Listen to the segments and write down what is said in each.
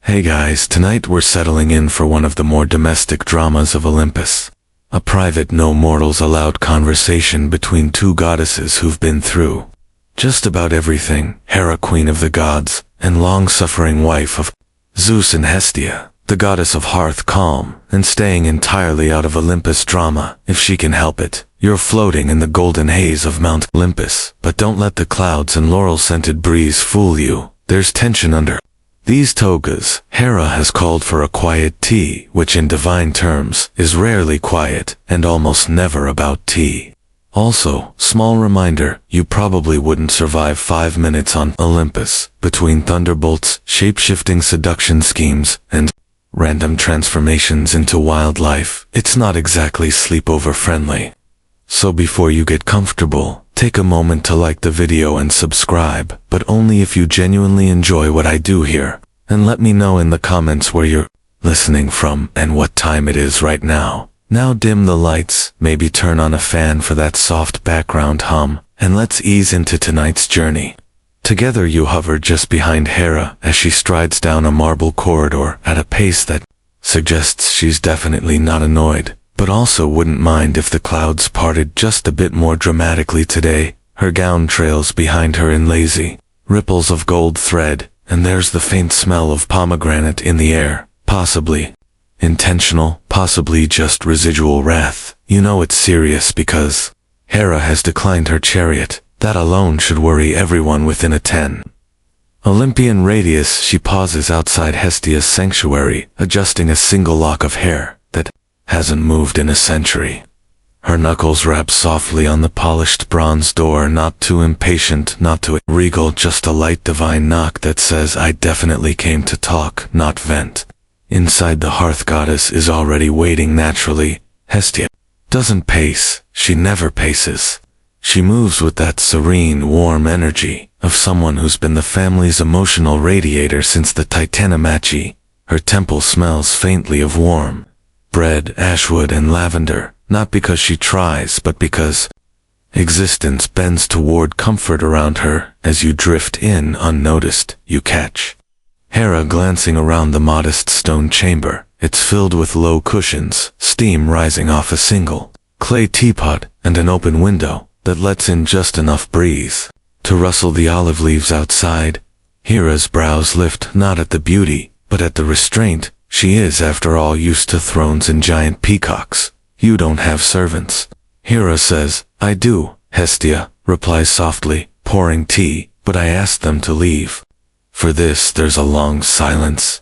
Hey guys, tonight we're settling in for one of the more domestic dramas of Olympus. A private, no mortals allowed conversation between two goddesses who've been through just about everything. Hera, queen of the gods, and long-suffering wife of Zeus, and Hestia, the goddess of hearth, calm, and staying entirely out of Olympus drama if she can help it. You're floating in the golden haze of Mount Olympus, but don't let the clouds and laurel-scented breeze fool you. There's tension under these togas. Hera has called for a quiet tea, which in divine terms is rarely quiet and almost never about tea. Also, small reminder, you probably wouldn't survive 5 minutes on Olympus, between thunderbolts, shape-shifting seduction schemes, and random transformations into wildlife. It's not exactly sleepover friendly. So before you get comfortable, take a moment to like the video and subscribe, but only if you genuinely enjoy what I do here. And let me know in the comments where you're listening from and what time it is right now. Now dim the lights, maybe turn on a fan for that soft background hum, and let's ease into tonight's journey. Together you hover just behind Hera as she strides down a marble corridor at a pace that suggests she's definitely not annoyed, but also wouldn't mind if the clouds parted just a bit more dramatically today. Her gown trails behind her in lazy ripples of gold thread, and there's the faint smell of pomegranate in the air, possibly intentional, possibly just residual wrath. You know it's serious because Hera has declined her chariot. That alone should worry everyone within a 10 Olympian radius. She pauses outside Hestia's sanctuary, adjusting a single lock of hair that hasn't moved in a century. Her knuckles rap softly on the polished bronze door, not too impatient, not too regal, just a light divine knock that says, I definitely came to talk, not vent. Inside, the hearth goddess is already waiting naturally. Hestia doesn't pace, she never paces. She moves with that serene, warm energy of someone who's been the family's emotional radiator since the Titanomachi. Her temple smells faintly of warm bread, ashwood, and lavender, not because she tries, but because existence bends toward comfort around her. As you drift in unnoticed, you catch Hera glancing around the modest stone chamber. It's filled with low cushions, steam rising off a single clay teapot, and an open window that lets in just enough breeze to rustle the olive leaves outside. Hera's brows lift, not at the beauty, but at the restraint. She is, after all, used to thrones and giant peacocks. You don't have servants. Hera says, I do. Hestia replies softly, pouring tea, but I asked them to leave. For this, there's a long silence.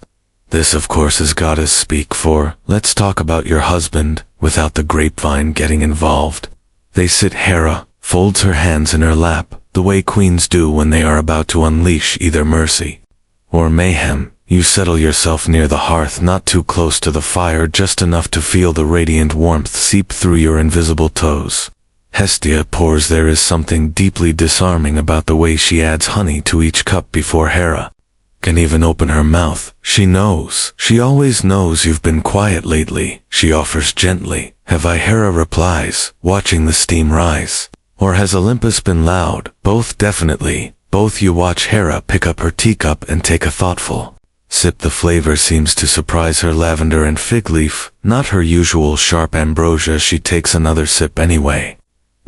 This, of course, is goddess speak for, let's talk about your husband, without the grapevine getting involved. They sit. Hera folds her hands in her lap, the way queens do when they are about to unleash either mercy or mayhem. You settle yourself near the hearth, not too close to the fire, just enough to feel the radiant warmth seep through your invisible toes. Hestia pours. There is something deeply disarming about the way she adds honey to each cup before Hera can even open her mouth. She knows. She always knows you've been quiet lately. She offers gently, have I? Hera replies, watching the steam rise. Or has Olympus been loud? Both, definitely. Both. You watch Hera pick up her teacup and take a thoughtful sip. The flavor seems to surprise her. Lavender and fig leaf, not her usual sharp ambrosia. She takes another sip anyway.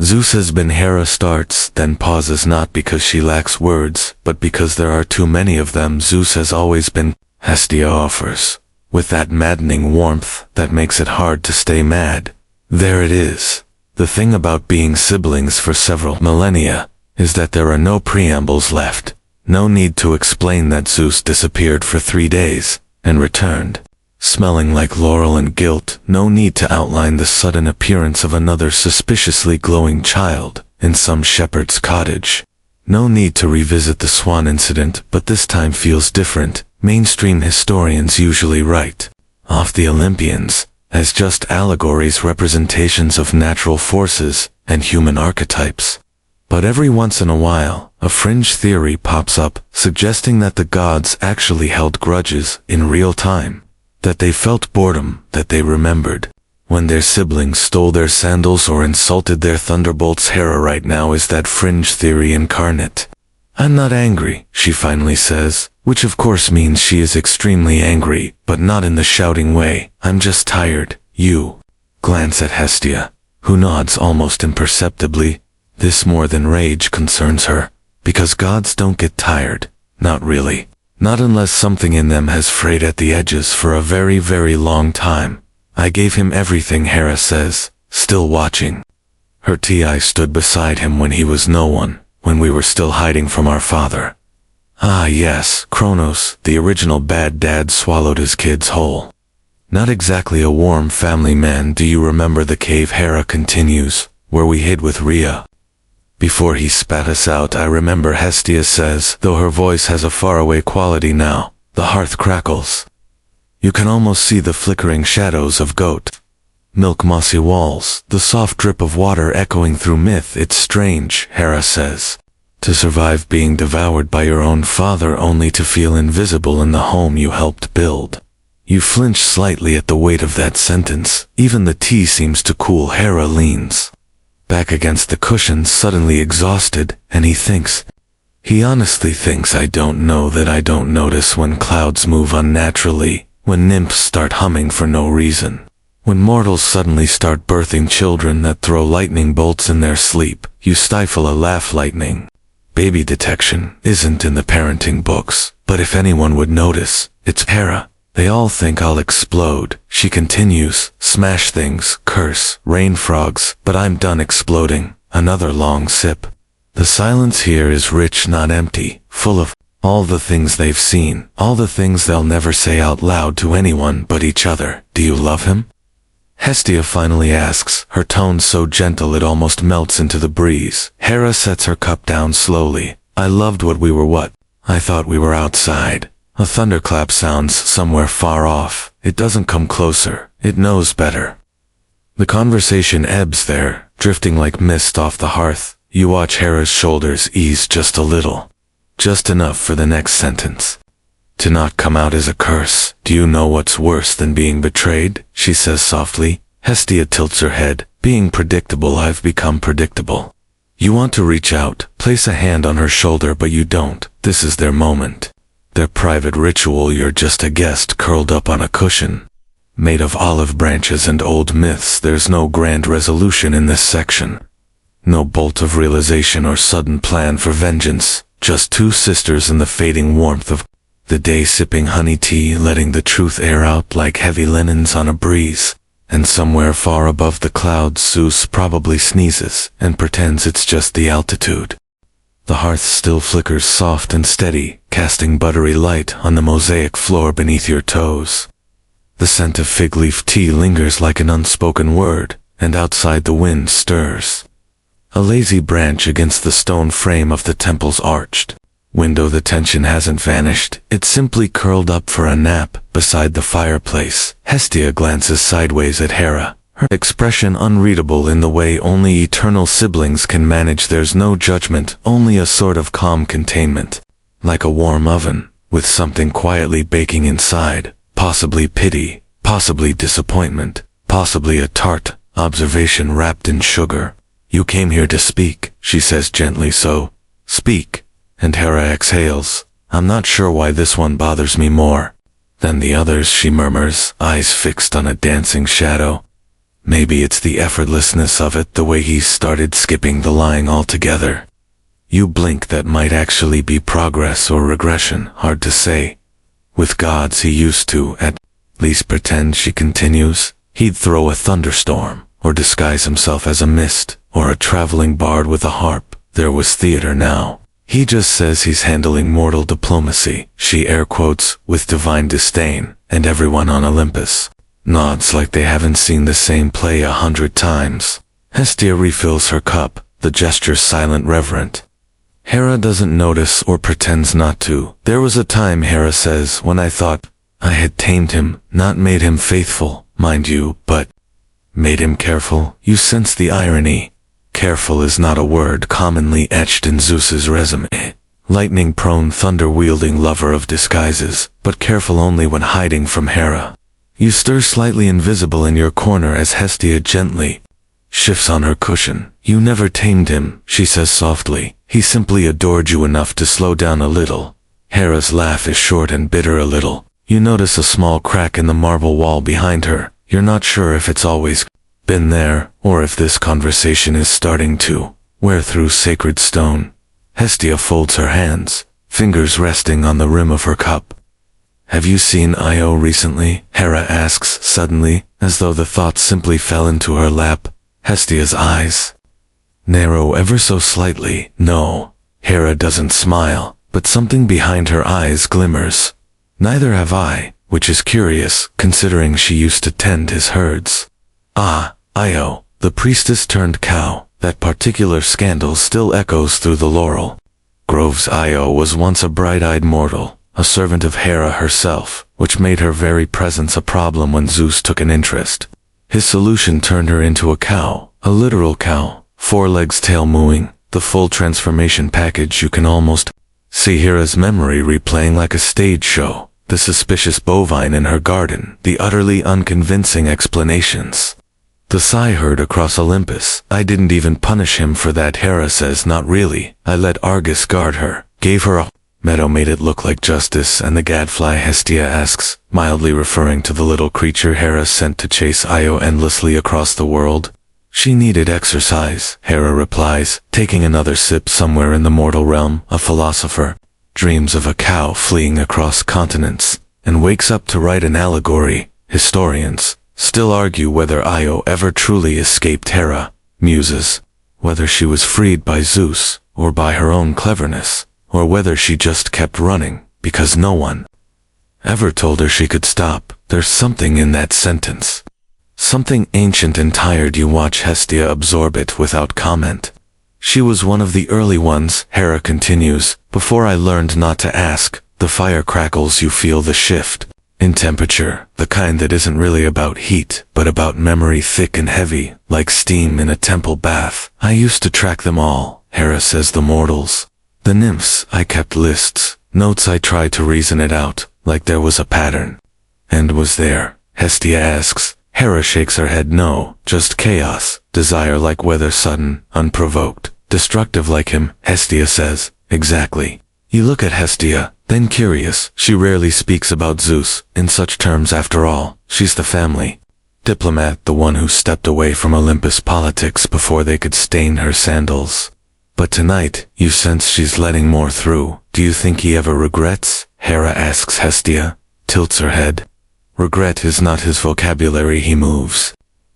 Zeus has been. Hera starts, then pauses, not because she lacks words, but because there are too many of them. Zeus has always been. Hestia offers, with that maddening warmth that makes it hard to stay mad. There it is. The thing about being siblings for several millennia is that there are no preambles left. No need to explain that Zeus disappeared for 3 days and returned, smelling like laurel and guilt. No need to outline the sudden appearance of another suspiciously glowing child in some shepherd's cottage. No need to revisit the swan incident, but this time feels different. Mainstream historians usually write off the Olympians as just allegories, representations of natural forces and human archetypes. But every once in a while, a fringe theory pops up, suggesting that the gods actually held grudges in real time, that they felt boredom, that they remembered when their siblings stole their sandals or insulted their thunderbolts. Hera right now is that fringe theory incarnate. I'm not angry, she finally says, which of course means she is extremely angry, but not in the shouting way. I'm just tired. You glance at Hestia, who nods almost imperceptibly. This more than rage concerns her, because gods don't get tired. Not really. Not unless something in them has frayed at the edges for a very, very long time. I gave him everything, Hera says, still watching. Her Ti stood beside him when he was no one, when we were still hiding from our father. Ah yes, Kronos, the original bad dad, swallowed his kids whole. Not exactly a warm family man. Do you remember the cave, Hera continues, where we hid with Rhea? Before he spat us out, I remember, Hestia says, though her voice has a faraway quality now. The hearth crackles. You can almost see the flickering shadows of goat milk, mossy walls, the soft drip of water echoing through myth. It's strange, Hera says, to survive being devoured by your own father only to feel invisible in the home you helped build. You flinch slightly at the weight of that sentence. Even the tea seems to cool. Hera leans back against the cushions, suddenly exhausted, and he honestly thinks I don't know that I don't notice when clouds move unnaturally, when nymphs start humming for no reason, when mortals suddenly start birthing children that throw lightning bolts in their sleep. You stifle a laugh. Lightning baby detection isn't in the parenting books, but if anyone would notice, it's Hera. They all think I'll explode, she continues, smash things, curse, rain frogs, but I'm done exploding. Another long sip. The silence here is rich, not empty, full of all the things they've seen, all the things they'll never say out loud to anyone but each other. Do you love him? Hestia finally asks, her tone so gentle it almost melts into the breeze. Hera sets her cup down slowly. I loved what we were. What? I thought we were outside. A thunderclap sounds somewhere far off. It doesn't come closer. It knows better. The conversation ebbs there, drifting like mist off the hearth. You watch Hera's shoulders ease just a little. Just enough for the next sentence to not come out as a curse. Do you know what's worse than being betrayed? She says softly. Hestia tilts her head. Being predictable. I've become predictable. You want to reach out, place a hand on her shoulder, but you don't. This is their moment. Their private ritual. You're just a guest curled up on a cushion made of olive branches and old myths. There's no grand resolution in this section. No bolt of realization or sudden plan for vengeance. Just two sisters in the fading warmth of the day, sipping honey tea, letting the truth air out like heavy linens on a breeze. And somewhere far above the clouds, Zeus probably sneezes and pretends it's just the altitude. The hearth still flickers soft and steady, casting buttery light on the mosaic floor beneath your toes. The scent of fig leaf tea lingers like an unspoken word, and outside the wind stirs a lazy branch against the stone frame of the temple's arched window. The tension hasn't vanished. It's simply curled up for a nap beside the fireplace. Hestia glances sideways at Hera, her expression unreadable in the way only eternal siblings can manage. There's no judgment, only a sort of calm containment, like a warm oven, with something quietly baking inside, possibly pity, possibly disappointment, possibly a tart observation wrapped in sugar. You came here to speak, she says gently. So, speak. And Hera exhales. I'm not sure why this one bothers me more than the others, she murmurs, eyes fixed on a dancing shadow. Maybe it's the effortlessness of it, the way he's started skipping the lying altogether. You blink, that might actually be progress or regression, hard to say. With gods he used to, at least pretend, she continues. He'd throw a thunderstorm, or disguise himself as a mist, or a traveling bard with a harp. There was theater now. He just says he's handling mortal diplomacy, she air quotes, with divine disdain, and everyone on Olympus nods like they haven't seen the same play 100 times. Hestia refills her cup, the gesture silent, reverent. Hera doesn't notice or pretends not to. There was a time, Hera says, when I thought I had tamed him, not made him faithful, mind you, but made him careful. You sense the irony. Careful is not a word commonly etched in Zeus's resume. Lightning-prone, thunder-wielding lover of disguises, but careful only when hiding from Hera. You stir slightly, invisible in your corner, as Hestia gently shifts on her cushion. You never tamed him, she says softly. He simply adored you enough to slow down a little. Hera's laugh is short and bitter a little. You notice a small crack in the marble wall behind her. You're not sure if it's always been there, or if this conversation is starting to wear through sacred stone. Hestia folds her hands, fingers resting on the rim of her cup. Have you seen Io recently? Hera asks suddenly, as though the thought simply fell into her lap. Hestia's eyes narrow ever so slightly. No. Hera doesn't smile, but something behind her eyes glimmers. Neither have I, which is curious, considering she used to tend his herds. Ah, Io, the priestess turned cow. That particular scandal still echoes through the laurel groves. Io was once a bright-eyed mortal, a servant of Hera herself, which made her very presence a problem when Zeus took an interest. His solution turned her into a cow, a literal cow, 4 legs, tail mooing, the full transformation package. You can almost see Hera's memory replaying like a stage show. The suspicious bovine in her garden, the utterly unconvincing explanations. The sigh heard across Olympus. I didn't even punish him for that, Hera says. Not really. I let Argus guard her, gave her a meadow, made it look like justice. And the gadfly? Hestia asks, mildly referring to the little creature Hera sent to chase Io endlessly across the world. She needed exercise, Hera replies, taking another sip. Somewhere in the mortal realm, a philosopher dreams of a cow fleeing across continents, and wakes up to write an allegory. Historians still argue whether Io ever truly escaped Hera. Muses, whether she was freed by Zeus, or by her own cleverness, or whether she just kept running, because no one ever told her she could stop. There's something in that sentence. Something ancient and tired. You watch Hestia absorb it without comment. She was one of the early ones, Hera continues. Before I learned not to ask, the fire crackles. You feel the shift in temperature, the kind that isn't really about heat, but about memory, thick and heavy, like steam in a temple bath. I used to track them all, Hera says. The mortals, the nymphs. I kept lists, notes. I tried to reason it out, like there was a pattern. And was there? Hestia asks. Hera shakes her head. No, just chaos, desire like weather, sudden, unprovoked, destructive like him. Hestia says, exactly. You look at Hestia, then curious. She rarely speaks about Zeus in such terms. After all, she's the family diplomat, the one who stepped away from Olympus politics before they could stain her sandals. But tonight, you sense she's letting more through. Do you think he ever regrets? Hera asks. Hestia tilts her head. Regret is not his vocabulary. He moves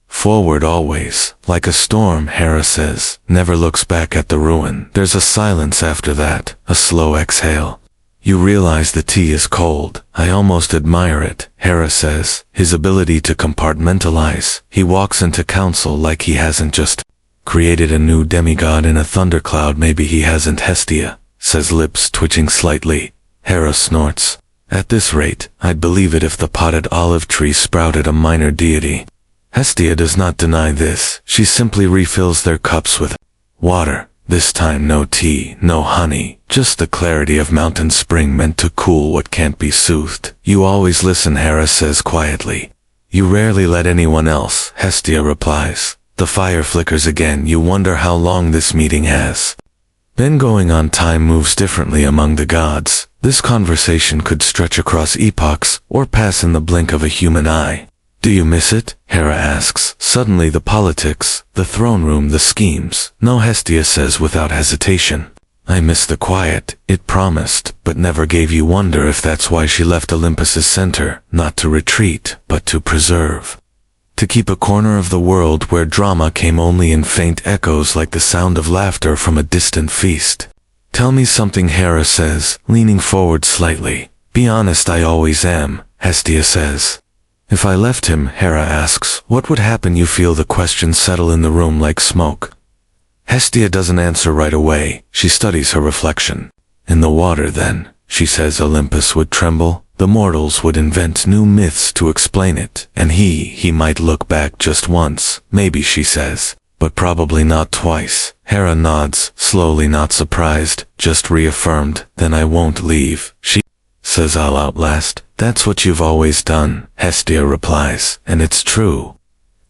forward always, like a storm, Hera says, never looks back at the ruin. There's a silence after that, a slow exhale. You realize the tea is cold. I almost admire it, Hera says, his ability to compartmentalize. He walks into council like he hasn't just created a new demigod in a thundercloud. Maybe he hasn't. Hestia says, lips twitching slightly. Hera snorts. At this rate, I'd believe it if the potted olive tree sprouted a minor deity. Hestia does not deny this. She simply refills their cups with water. This time no tea, no honey, just the clarity of mountain spring meant to cool what can't be soothed. You always listen, Hera says quietly. You rarely let anyone else, Hestia replies. The fire flickers again. You wonder how long this meeting has been going on. Time moves differently among the gods. This conversation could stretch across epochs, or pass in the blink of a human eye. Do you miss it? Hera asks. Suddenly the politics, the throne room, the schemes. No, Hestia says without hesitation. I miss the quiet. It promised, but never gave. You wonder if that's why she left Olympus's center, not to retreat, but to preserve. To keep a corner of the world where drama came only in faint echoes, like the sound of laughter from a distant feast. Tell me something, Hera says, leaning forward slightly. Be honest. I always am, Hestia says. If I left him, Hera asks, what would happen? You feel the question settle in the room like smoke. Hestia doesn't answer right away. She studies her reflection. In the water, then, she says, Olympus would tremble. The mortals would invent new myths to explain it. And he might look back just once, maybe, she says. But probably not twice. Hera nods, slowly, not surprised, just reaffirmed. Then I won't leave, she says. I'll outlast. That's what you've always done, Hestia replies, and it's true.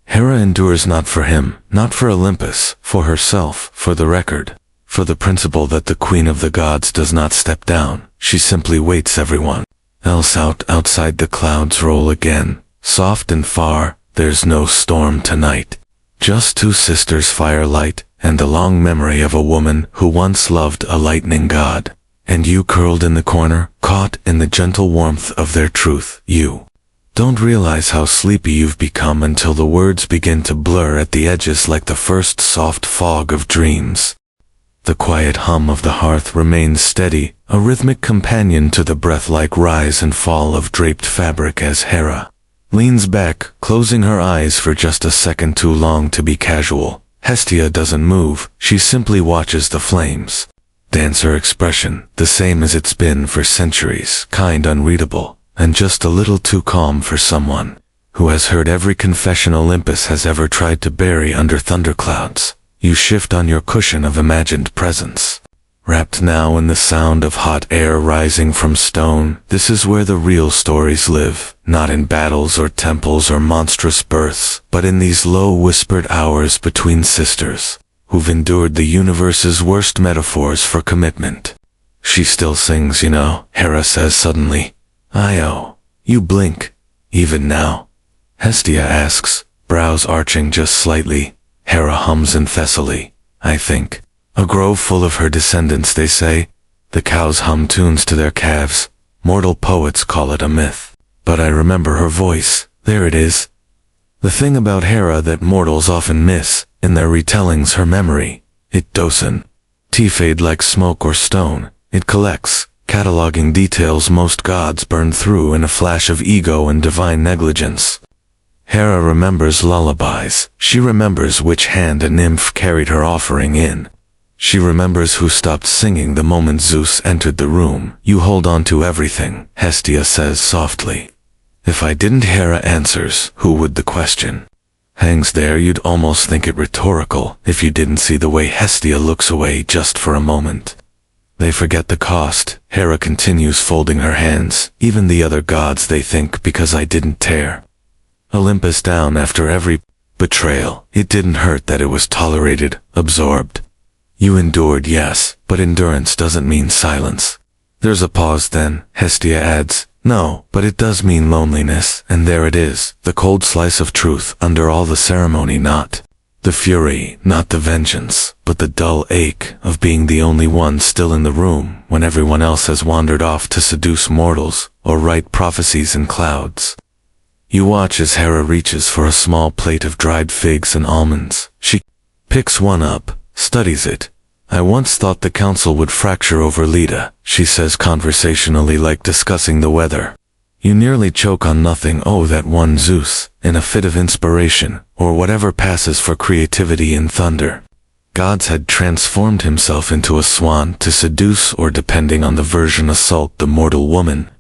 Hera endures not for him, not for Olympus, for herself, for the record. For the principle that the queen of the gods does not step down, she simply waits everyone else out. Outside the clouds roll again, soft and far, there's no storm tonight. Just two sisters' firelight, and the long memory of a woman who once loved a lightning god. And you curled in the corner, caught in the gentle warmth of their truth. You don't realize how sleepy you've become until the words begin to blur at the edges like the first soft fog of dreams. The quiet hum of the hearth remains steady, a rhythmic companion to the breath-like rise and fall of draped fabric as Hera leans back, closing her eyes for just a second too long to be casual. Hestia doesn't move, she simply watches the flames dance. Her expression, the same as it's been for centuries, kind, unreadable, and just a little too calm for someone who has heard every confession Olympus has ever tried to bury under thunderclouds. You shift on your cushion of imagined presence, wrapped now in the sound of hot air rising from stone. This is where the real stories live, not in battles or temples or monstrous births, but in these low whispered hours between sisters who've endured the universe's worst metaphors for commitment. She still sings, you know, Hera says suddenly. "I-oh." You blink. "Even now?" Hestia asks, brows arching just slightly. Hera hums in Thessaly, "I think. A grove full of her descendants, they say. The cows hum tunes to their calves. Mortal poets call it a myth. But I remember her voice. There it is." The thing about Hera that mortals often miss, in their retellings, her memory. It doesn't fade like smoke or stone. It collects, cataloging details most gods burn through in a flash of ego and divine negligence. Hera remembers lullabies. She remembers which hand a nymph carried her offering in. She remembers who stopped singing the moment Zeus entered the room. "You hold on to everything," Hestia says softly. "If I didn't," Hera answers. "Who would?" The question hangs there. You'd almost think it rhetorical if you didn't see the way Hestia looks away just for a moment. "They forget the cost," Hera continues, folding her hands. "Even the other gods, they think, because I didn't tear Olympus down after every betrayal. It didn't hurt that it was tolerated, absorbed. You endured, yes, but endurance doesn't mean silence." There's a pause, then Hestia adds, "No, but it does mean loneliness." And there it is, the cold slice of truth under all the ceremony. Not the fury, not the vengeance, but the dull ache of being the only one still in the room when everyone else has wandered off to seduce mortals or write prophecies in clouds. You watch as Hera reaches for a small plate of dried figs and almonds. She picks one up, studies it. "I once thought the council would fracture over Leda," she says conversationally, like discussing the weather. "You nearly choke on nothing. Oh, that one Zeus, in a fit of inspiration, or whatever passes for creativity in thunder. Gods had transformed himself into a swan to seduce, or depending on the version, assault the mortal woman.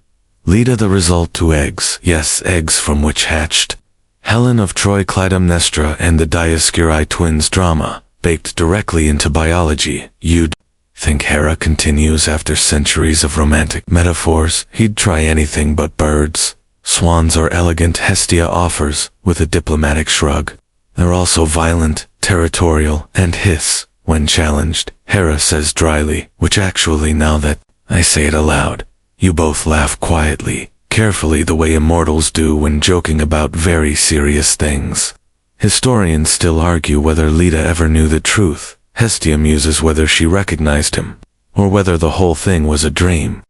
Leda the result to eggs, yes, eggs from which hatched Helen of Troy, Clytemnestra, and the Dioscuri twins drama, baked directly into biology. You'd think," Hera continues after centuries of romantic metaphors, "he'd try anything but birds. Swans are elegant," Hestia offers, with a diplomatic shrug. "They're also violent, territorial, and hiss when challenged," Hera says dryly, which actually, now that I say it aloud, you both laugh quietly, carefully, the way immortals do when joking about very serious things. Historians still argue whether Leda ever knew the truth. Hestia muses whether she recognized him, or whether the whole thing was a dream.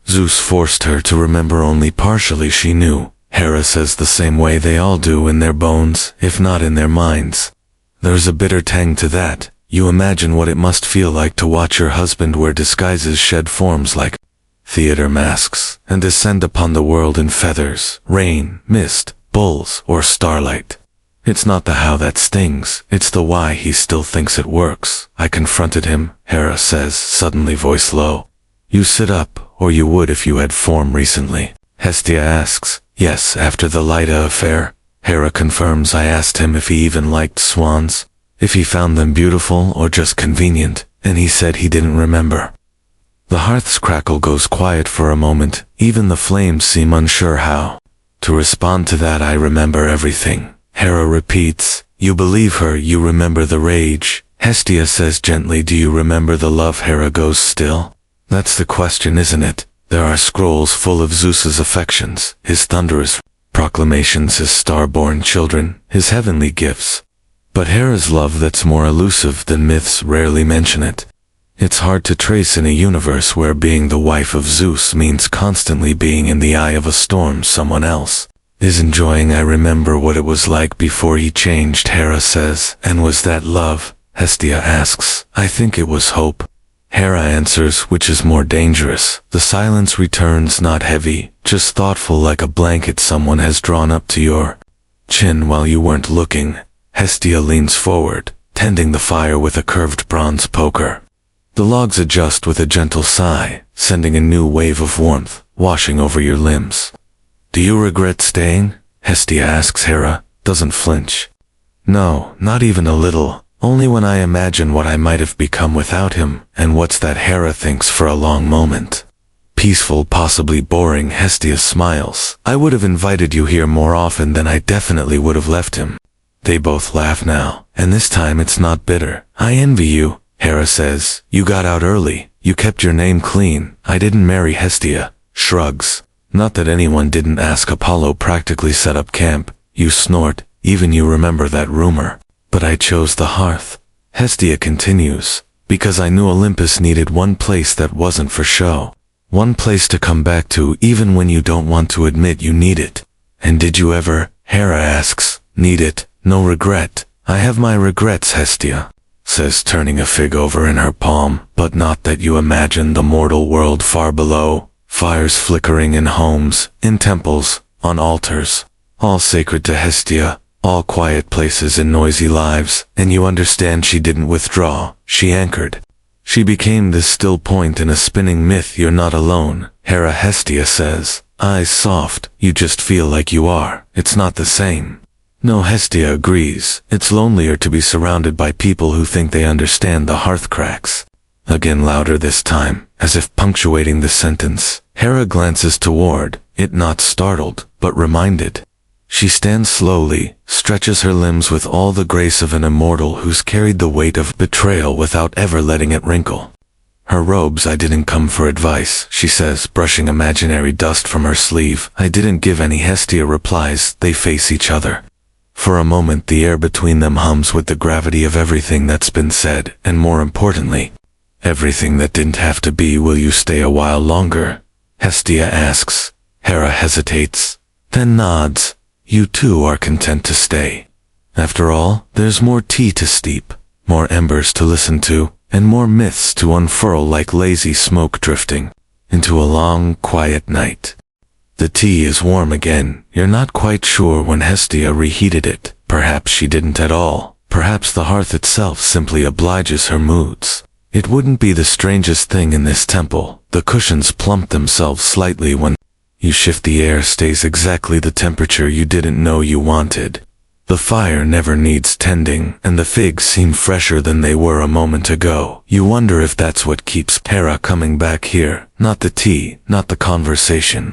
Zeus forced her to remember only partially. She knew. Hera says the same way they all do, in their bones, if not in their minds. There's a bitter tang to that. You imagine what it must feel like to watch your husband wear disguises, shed forms like theater masks, and descend upon the world in feathers, rain, mist, bulls, or starlight. It's not the how that stings, it's the why. He still thinks it works. "I confronted him," Hera says, suddenly, voice low. "You sit up, or you would if you had form recently?" Hestia asks. "Yes, after the Leda affair." Hera confirms. "I asked him if he even liked swans, if he found them beautiful or just convenient, and he said he didn't remember." The hearth's crackle goes quiet for a moment. Even the flames seem unsure how to respond to that. "I remember everything," Hera repeats. "You believe her, you remember the rage." Hestia says gently, do you remember the love Hera goes still? That's the question, isn't it? There are scrolls full of Zeus's affections, his thunderous proclamations, his star-born children, his heavenly gifts. But Hera's love that's more elusive than myths rarely mention it. It's hard to trace in a universe where being the wife of Zeus means constantly being in the eye of a storm someone else is enjoying. I remember what it was like before he changed, Hera says. And was that love? Hestia asks. I think it was hope. Hera answers, which is more dangerous. The silence returns, not heavy, just thoughtful, like a blanket someone has drawn up to your chin while you weren't looking. Hestia leans forward, tending the fire with a curved bronze poker. The logs adjust with a gentle sigh, sending a new wave of warmth, washing over your limbs. Do you regret staying? Hestia asks. Hera doesn't flinch. No, not even a little. Only when I imagine what I might have become without him. And what's that? Hera thinks for a long moment. Peaceful, possibly boring. Hestia smiles. I would have invited you here more often than I definitely would have left him. They both laugh now, and this time it's not bitter. I envy you, Hera says. You got out early. You kept your name clean. I didn't marry. Hestia shrugs. Not that anyone didn't ask. Apollo practically set up camp. You snort. Even you remember that rumor. But I chose the hearth. Hestia continues. Because I knew Olympus needed one place that wasn't for show. One place to come back to even when you don't want to admit you need it. And did you ever, Hera asks, need it? No regret. I have my regrets, Hestia says, turning a fig over in her palm. But not that you imagine the mortal world far below. Fires flickering in homes, in temples, on altars. All sacred to Hestia. All quiet places in noisy lives, and you understand she didn't withdraw, she anchored. She became this still point in a spinning myth. You're not alone, Hera. Hestia says, eyes soft. You just feel like you are. It's not the same. No, Hestia agrees. It's lonelier to be surrounded by people who think they understand. The hearth cracks. Again, louder this time, as if punctuating the sentence. Hera glances toward it, not startled, but reminded. She stands slowly, stretches her limbs with all the grace of an immortal who's carried the weight of betrayal without ever letting it wrinkle. Her robes. I didn't come for advice, she says, brushing imaginary dust from her sleeve. I didn't give any. Hestia replies. They face each other. For a moment the air between them hums with the gravity of everything that's been said, and more importantly, everything that didn't have to be. Will you stay a while longer? Hestia asks. Hera hesitates, then nods. You too are content to stay. After all, there's more tea to steep, more embers to listen to, and more myths to unfurl like lazy smoke drifting into a long, quiet night. The tea is warm again. You're not quite sure when Hestia reheated it. Perhaps she didn't at all. Perhaps the hearth itself simply obliges her moods. It wouldn't be the strangest thing in this temple. The cushions plump themselves slightly when you shift. The air stays exactly the temperature you didn't know you wanted. The fire never needs tending, and the figs seem fresher than they were a moment ago. You wonder if that's what keeps Hera coming back here. Not the tea, not the conversation,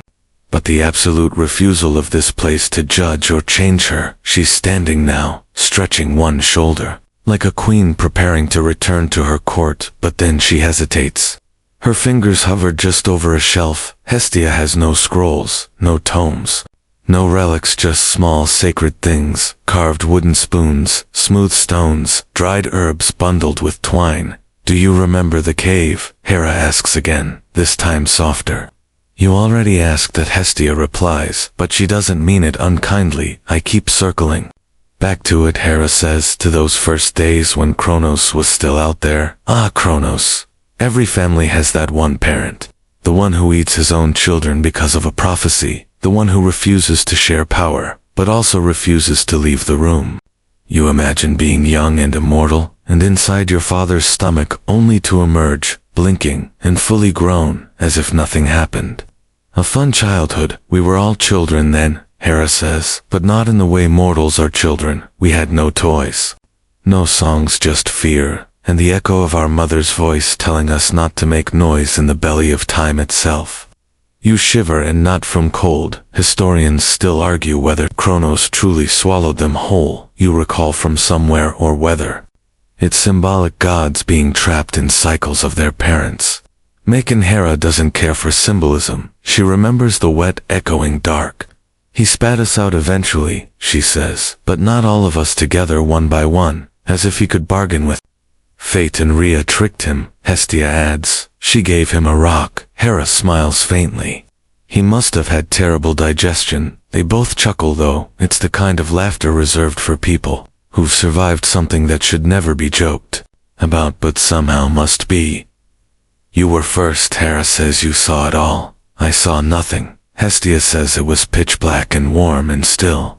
but the absolute refusal of this place to judge or change her. She's standing now, stretching one shoulder, like a queen preparing to return to her court, but then she hesitates. Her fingers hover just over a shelf. Hestia has no scrolls, no tomes, no relics, just small sacred things, carved wooden spoons, smooth stones, dried herbs bundled with twine. Do you remember the cave? Hera asks again, this time softer. You already asked that, Hestia replies, but she doesn't mean it unkindly. I keep circling back to it, Hera says, to those first days when Kronos was still out there. Ah, Kronos. Every family has that one parent. The one who eats his own children because of a prophecy. The one who refuses to share power, but also refuses to leave the room. You imagine being young and immortal, and inside your father's stomach, only to emerge, blinking, and fully grown, as if nothing happened. A fun childhood. We were all children then, Hera says, but not in the way mortals are children. We had no toys, no songs, just fear, and the echo of our mother's voice telling us not to make noise in the belly of time itself. You shiver, and not from cold. Historians still argue whether Kronos truly swallowed them whole. You recall from somewhere, or whether It's symbolic gods being trapped in cycles of their parents. Makin Hera doesn't care for symbolism. She remembers the wet, echoing dark. He spat us out eventually, she says, but not all of us together one by one, as if he could bargain with fate, and Rhea tricked him, Hestia adds. She gave him a rock. Hera smiles faintly. He must have had terrible digestion. They both chuckle though. It's the kind of laughter reserved for people who've survived something that should never be joked about but somehow must be. You were first, Hera says. You saw it all. I saw nothing. Hestia says it was pitch black and warm and still.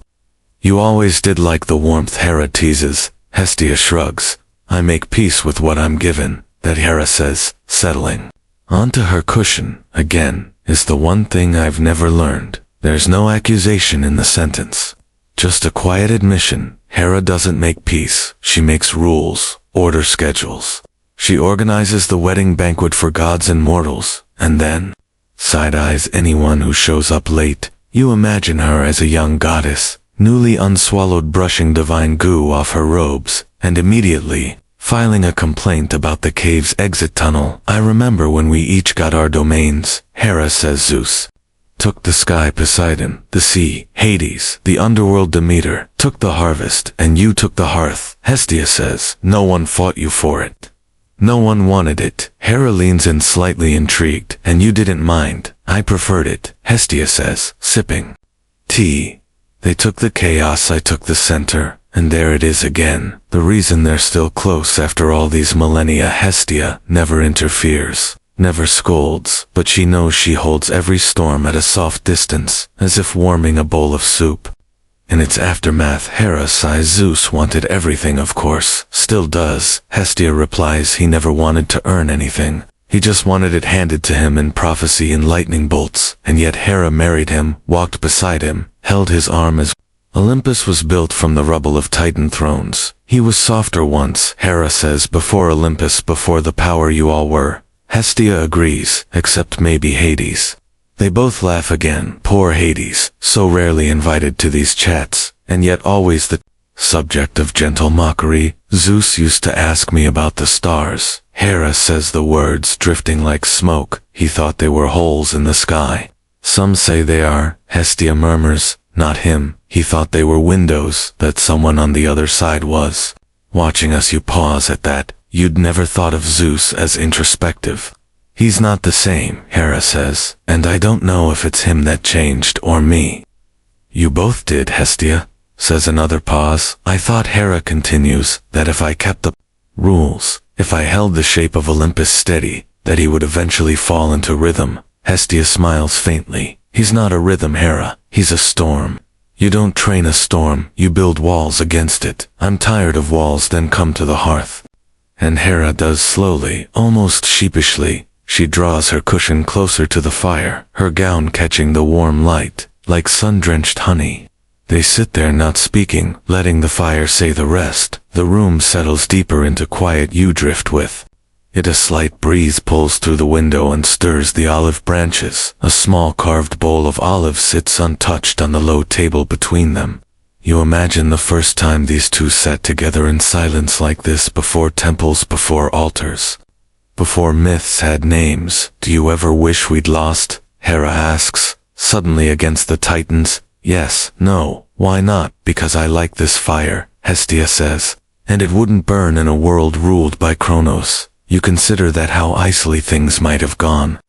You always did like the warmth, Hera teases. Hestia shrugs. I make peace with what I'm given, that Hera says, settling onto her cushion. Again, is the one thing I've never learned. There's no accusation in the sentence. Just a quiet admission. Hera doesn't make peace. She makes rules, order schedules. She organizes the wedding banquet for gods and mortals, and then side-eyes anyone who shows up late. You imagine her as a young goddess, newly unswallowed, brushing divine goo off her robes, and immediately filing a complaint about the cave's exit tunnel. I remember when we each got our domains, Hera says. Zeus took the sky, Poseidon, the sea, Hades, the underworld, Demeter, took the harvest, and you took the hearth. Hestia says, no one fought you for it. No one wanted it. Hera leans in, slightly intrigued. And you didn't mind. I preferred it, Hestia says, sipping tea. They took the chaos, I took the center. And there it is again. The reason they're still close after all these millennia. Hestia never interferes, never scolds, but she knows she holds every storm at a soft distance, as if warming a bowl of soup. In its aftermath, Hera sighs. Zeus wanted everything, of course, still does. Hestia replies he never wanted to earn anything. He just wanted it handed to him in prophecy and lightning bolts. And yet Hera married him, walked beside him, held his arm as Olympus was built from the rubble of Titan thrones. He was softer once, Hera says, before Olympus, before the power you all were. Hestia agrees, except maybe Hades. They both laugh again. Poor Hades, so rarely invited to these chats, and yet always the subject of gentle mockery. Zeus used to ask me about the stars. Hera says, the words drifting like smoke. He thought they were holes in the sky. Some say they are, Hestia murmurs. Not him. He thought they were windows, that someone on the other side was watching us. You pause at that. You'd never thought of Zeus as introspective. He's not the same, Hera says, and I don't know if it's him that changed or me. You both did, Hestia, says another pause. I thought, Hera continues, that if I kept the rules, if I held the shape of Olympus steady, that he would eventually fall into rhythm. Hestia smiles faintly. He's not a rhythm, Hera. He's a storm. You don't train a storm, you build walls against it. I'm tired of walls, then come to the hearth. And Hera does, slowly, almost sheepishly. She draws her cushion closer to the fire, her gown catching the warm light, like sun-drenched honey. They sit there, not speaking, letting the fire say the rest. The room settles deeper into quiet. You drift with it. A slight breeze pulls through the window and stirs the olive branches. A small carved bowl of olives sits untouched on the low table between them. You imagine the first time these two sat together in silence like this, before temples, before altars, before myths had names. Do you ever wish we'd lost? Hera asks, suddenly, against the Titans. Yes, no, why not? Because I like this fire, Hestia says, and it wouldn't burn in a world ruled by Kronos. You consider that, how icily things might have gone.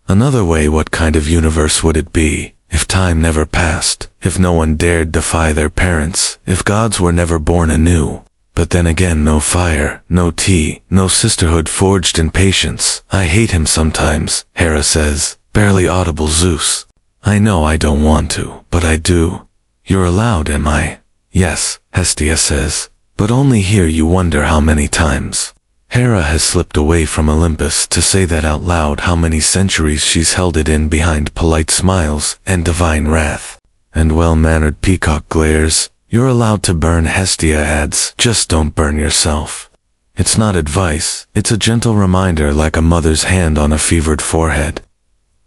Another way, what kind of universe would it be, if time never passed, if no one dared defy their parents, if gods were never born anew? But then again, no fire, no tea, no sisterhood forged in patience. I hate him sometimes, Hera says, barely audible. Zeus. I know I don't want to, but I do. You're allowed, am I? Yes, Hestia says, but only here. You wonder how many times Hera has slipped away from Olympus to say that out loud. How many centuries she's held it in behind polite smiles and divine wrath. And well-mannered peacock glares. You're allowed to burn, Hestia adds, just don't burn yourself. It's not advice, it's a gentle reminder, like a mother's hand on a fevered forehead.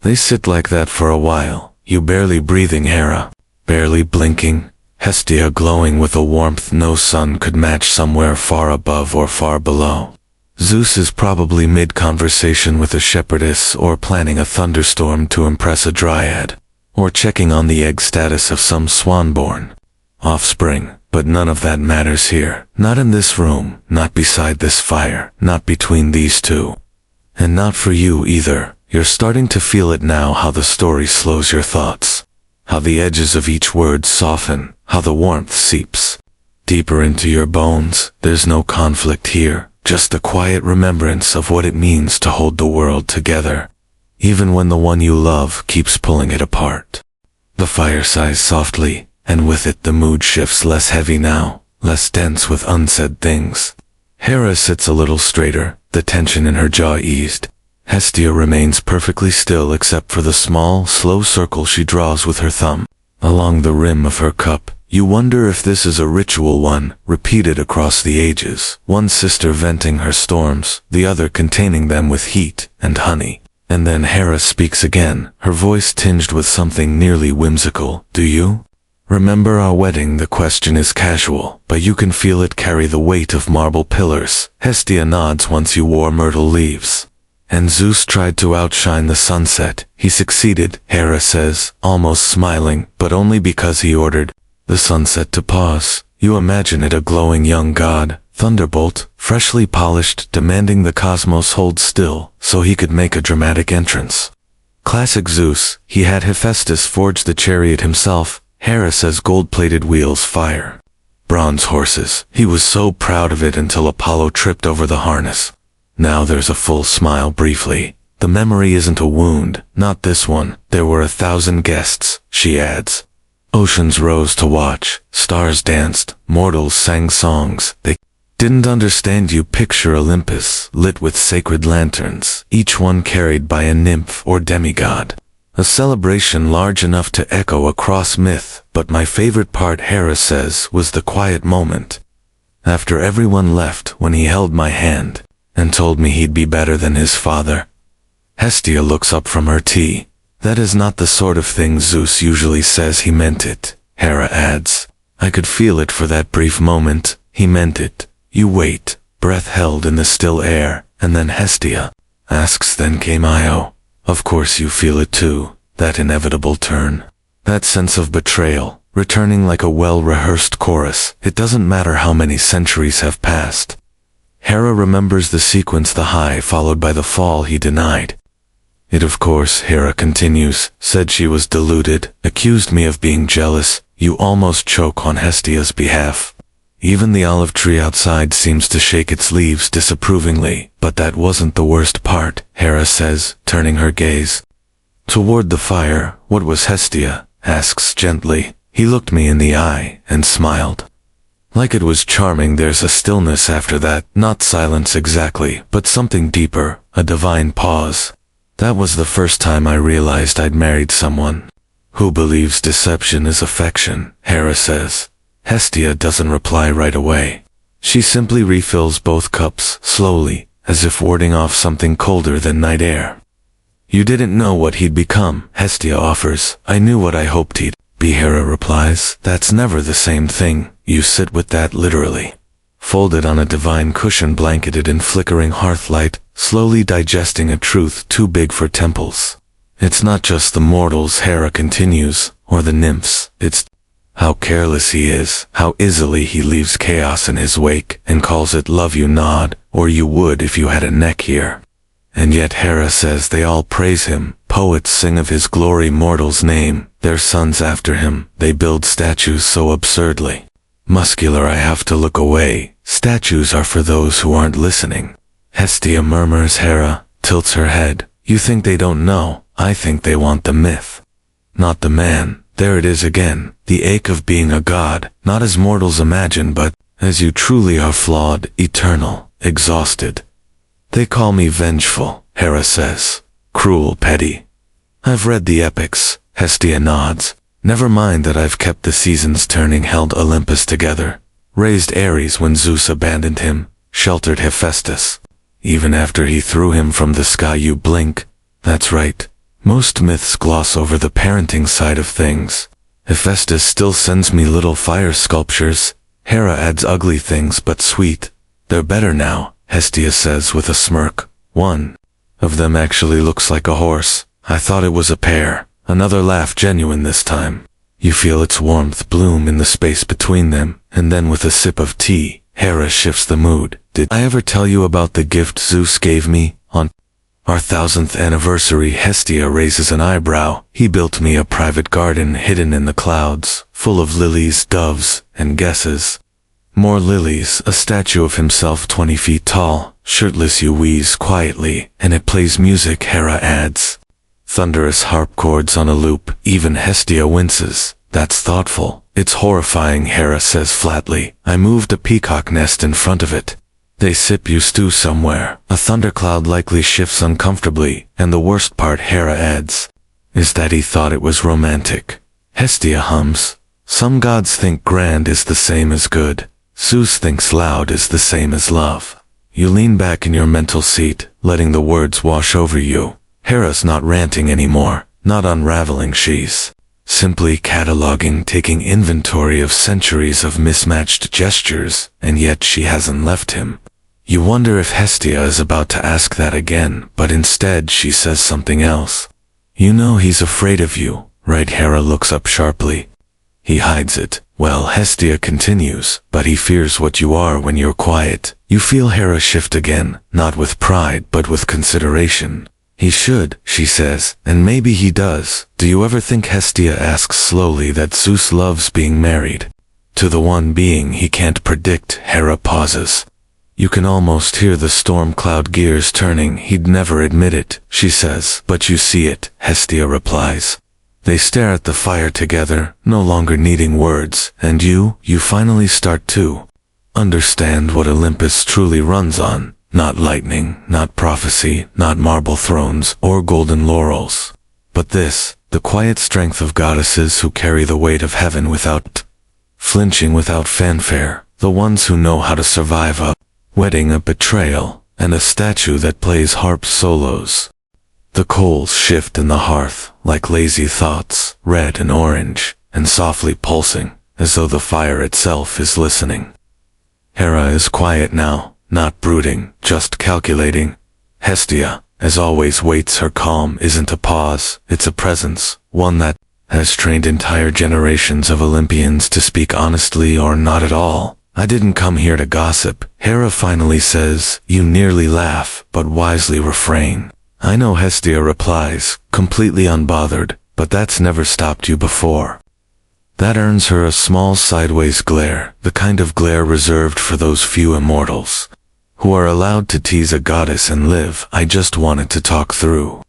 They sit like that for a while, you barely breathing, Hera, barely blinking. Hestia glowing with a warmth no sun could match somewhere far above or far below. Zeus is probably mid-conversation with a shepherdess or planning a thunderstorm to impress a dryad, or checking on the egg status of some swan-born offspring, but none of that matters here. Not in this room, not beside this fire, not between these two. And not for you either. You're starting to feel it now, how the story slows your thoughts, how the edges of each word soften, how the warmth seeps deeper into your bones. There's no conflict here, just a quiet remembrance of what it means to hold the world together, even when the one you love keeps pulling it apart. The fire sighs softly, and with it the mood shifts, less heavy now, less dense with unsaid things. Hera sits a little straighter, the tension in her jaw eased. Hestia remains perfectly still except for the small, slow circle she draws with her thumb along the rim of her cup. You wonder if this is a ritual one, repeated across the ages, one sister venting her storms, the other containing them with heat and honey. And then Hera speaks again, her voice tinged with something nearly whimsical. Do you remember our wedding? The question is casual, but you can feel it carry the weight of marble pillars. Hestia nods. Once you wore myrtle leaves, and Zeus tried to outshine the sunset. He succeeded, Hera says, almost smiling, but only because he ordered the sunset to pause. You imagine it, a glowing young god, thunderbolt, freshly polished, demanding the cosmos hold still so he could make a dramatic entrance. Classic Zeus. He had Hephaestus forge the chariot himself. Hera says gold-plated wheels, fire, bronze horses. He was so proud of it until Apollo tripped over the harness. Now there's a full smile briefly. The memory isn't a wound, not this one. There were 1,000 guests, she adds. Oceans rose to watch, stars danced, mortals sang songs. They didn't understand you. Picture Olympus, lit with sacred lanterns, each one carried by a nymph or demigod. A celebration large enough to echo across myth. But my favorite part, Hera says, was the quiet moment after everyone left, when he held my hand and told me he'd be better than his father. Hestia looks up from her tea. That is not the sort of thing Zeus usually says. He meant it, Hera adds. I could feel it for that brief moment. He meant it. You wait, breath held in the still air, and then Hestia asks, then came Io. Of course you feel it too, that inevitable turn. That sense of betrayal, returning like a well-rehearsed chorus. It doesn't matter how many centuries have passed. Hera remembers the sequence, the high followed by the fall he denied. It, of course, Hera continues, said she was deluded, accused me of being jealous. You almost choke on Hestia's behalf. Even the olive tree outside seems to shake its leaves disapprovingly. But that wasn't the worst part, Hera says, turning her gaze toward the fire. What was Hestia? Asks gently. He looked me in the eye and smiled. Like it was charming. There's a stillness after that, not silence exactly, but something deeper, a divine pause. That was the first time I realized I'd married someone who believes deception is affection, Hera says. Hestia doesn't reply right away. She simply refills both cups, slowly, as if warding off something colder than night air. You didn't know what he'd become, Hestia offers. I knew what I hoped he'd be, Hera replies. That's never the same thing. You sit with that literally, folded on a divine cushion blanketed in flickering hearthlight, slowly digesting a truth too big for temples. It's not just the mortals, Hera continues, or the nymphs. It's how careless he is, how easily he leaves chaos in his wake and calls it love. You nod, or you would if you had a neck here. And yet Hera says they all praise him. Poets sing of his glory, mortals name their sons after him. They build statues so absurdly muscular I have to look away. Statues are for those who aren't listening. Hestia murmurs. Hera tilts her head. You think they don't know? I think they want the myth, not the man. There it is again, the ache of being a god, not as mortals imagine, but as you truly are, flawed, eternal, exhausted. They call me vengeful, Hera says. Cruel, petty. I've read the epics, Hestia nods. Never mind that I've kept the seasons turning, held Olympus together, raised Ares when Zeus abandoned him, sheltered Hephaestus even after he threw him from the sky. You blink. That's right. Most myths gloss over the parenting side of things. Hephaestus still sends me little fire sculptures. Hera adds ugly things but sweet. They're better now, Hestia says with a smirk. One of them actually looks like a horse. I thought it was a pair. Another laugh, genuine this time. You feel its warmth bloom in the space between them, and then with a sip of tea, Hera shifts the mood. Did I ever tell you about the gift Zeus gave me on our 1000th anniversary? Hestia raises an eyebrow. He built me a private garden hidden in the clouds, full of lilies, doves, and guesses. More lilies, a statue of himself 20 feet tall. Shirtless you wheeze quietly, and it plays music, Hera adds. Thunderous harp chords on a loop. Even Hestia winces. That's thoughtful. It's horrifying, Hera says flatly. I moved a peacock nest in front of it. They sip you stew somewhere. A thundercloud likely shifts uncomfortably, and the worst part, Hera adds, is that he thought it was romantic. Hestia hums. Some gods think grand is the same as good. Zeus thinks loud is the same as love. You lean back in your mental seat, letting the words wash over you. Hera's not ranting anymore, not unraveling, she's simply cataloging, taking inventory of centuries of mismatched gestures, and yet she hasn't left him. You wonder if Hestia is about to ask that again, but instead she says something else. You know he's afraid of you, right? Hera looks up sharply. He hides it. Well, Hestia continues, but he fears what you are when you're quiet. You feel Hera shift again, not with pride, but with consideration. He should, she says, and maybe he does. Do you ever think, Hestia asks slowly, that Zeus loves being married to the one being he can't predict? Hera pauses. You can almost hear the storm cloud gears turning. He'd never admit it, she says, but you see it, Hestia replies. They stare at the fire together, no longer needing words, and you finally start to understand what Olympus truly runs on. Not lightning, not prophecy, not marble thrones or golden laurels. But this, the quiet strength of goddesses who carry the weight of heaven without flinching, without fanfare, the ones who know how to survive a wedding, a betrayal, and a statue that plays harp solos. The coals shift in the hearth, like lazy thoughts, red and orange, and softly pulsing, as though the fire itself is listening. Hera is quiet now. Not brooding, just calculating. Hestia, as always, waits. Her calm isn't a pause, it's a presence, one that has trained entire generations of Olympians to speak honestly or not at all. I didn't come here to gossip, Hera finally says. You nearly laugh, but wisely refrain. I know, Hestia replies, completely unbothered, but that's never stopped you before. That earns her a small sideways glare, the kind of glare reserved for those few immortals who are allowed to tease a goddess and live. I just wanted to talk through.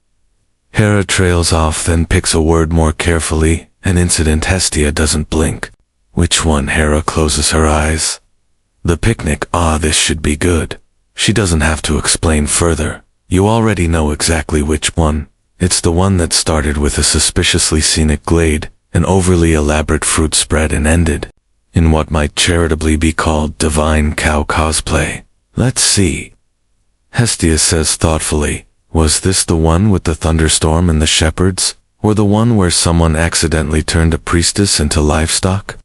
Hera trails off, then picks a word more carefully. An incident. Hestia doesn't blink. Which one? Hera closes her eyes. The picnic. Ah, this should be good. She doesn't have to explain further. You already know exactly which one. It's the one that started with a suspiciously scenic glade, an overly elaborate fruit spread, and ended in what might charitably be called divine cow cosplay. Let's see. Hestia says thoughtfully, was this the one with the thunderstorm and the shepherds, or the one where someone accidentally turned a priestess into livestock?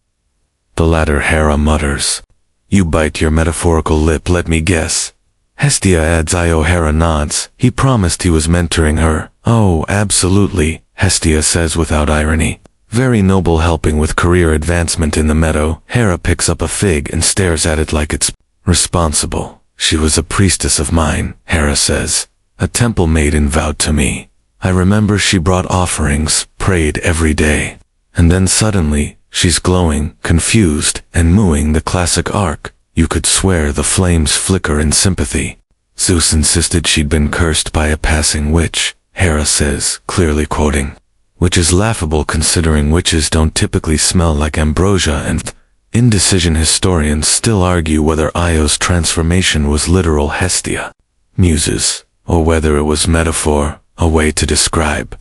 The latter, Hera mutters. You bite your metaphorical lip. Let me guess. Hestia adds. Hera nods. He promised he was mentoring her. Oh, absolutely, Hestia says without irony. Very noble, helping with career advancement in the meadow. Hera picks up a fig and stares at it like it's responsible. She was a priestess of mine, Hera says. A temple maiden vowed to me. I remember she brought offerings, prayed every day. And then suddenly, she's glowing, confused, and mooing, the classic arc. You could swear the flames flicker in sympathy. Zeus insisted she'd been cursed by a passing witch, Hera says, clearly quoting. Which is laughable considering witches don't typically smell like ambrosia, and indecision. Historians still argue whether Io's transformation was literal, Hestia muses, or whether it was metaphor, a way to describe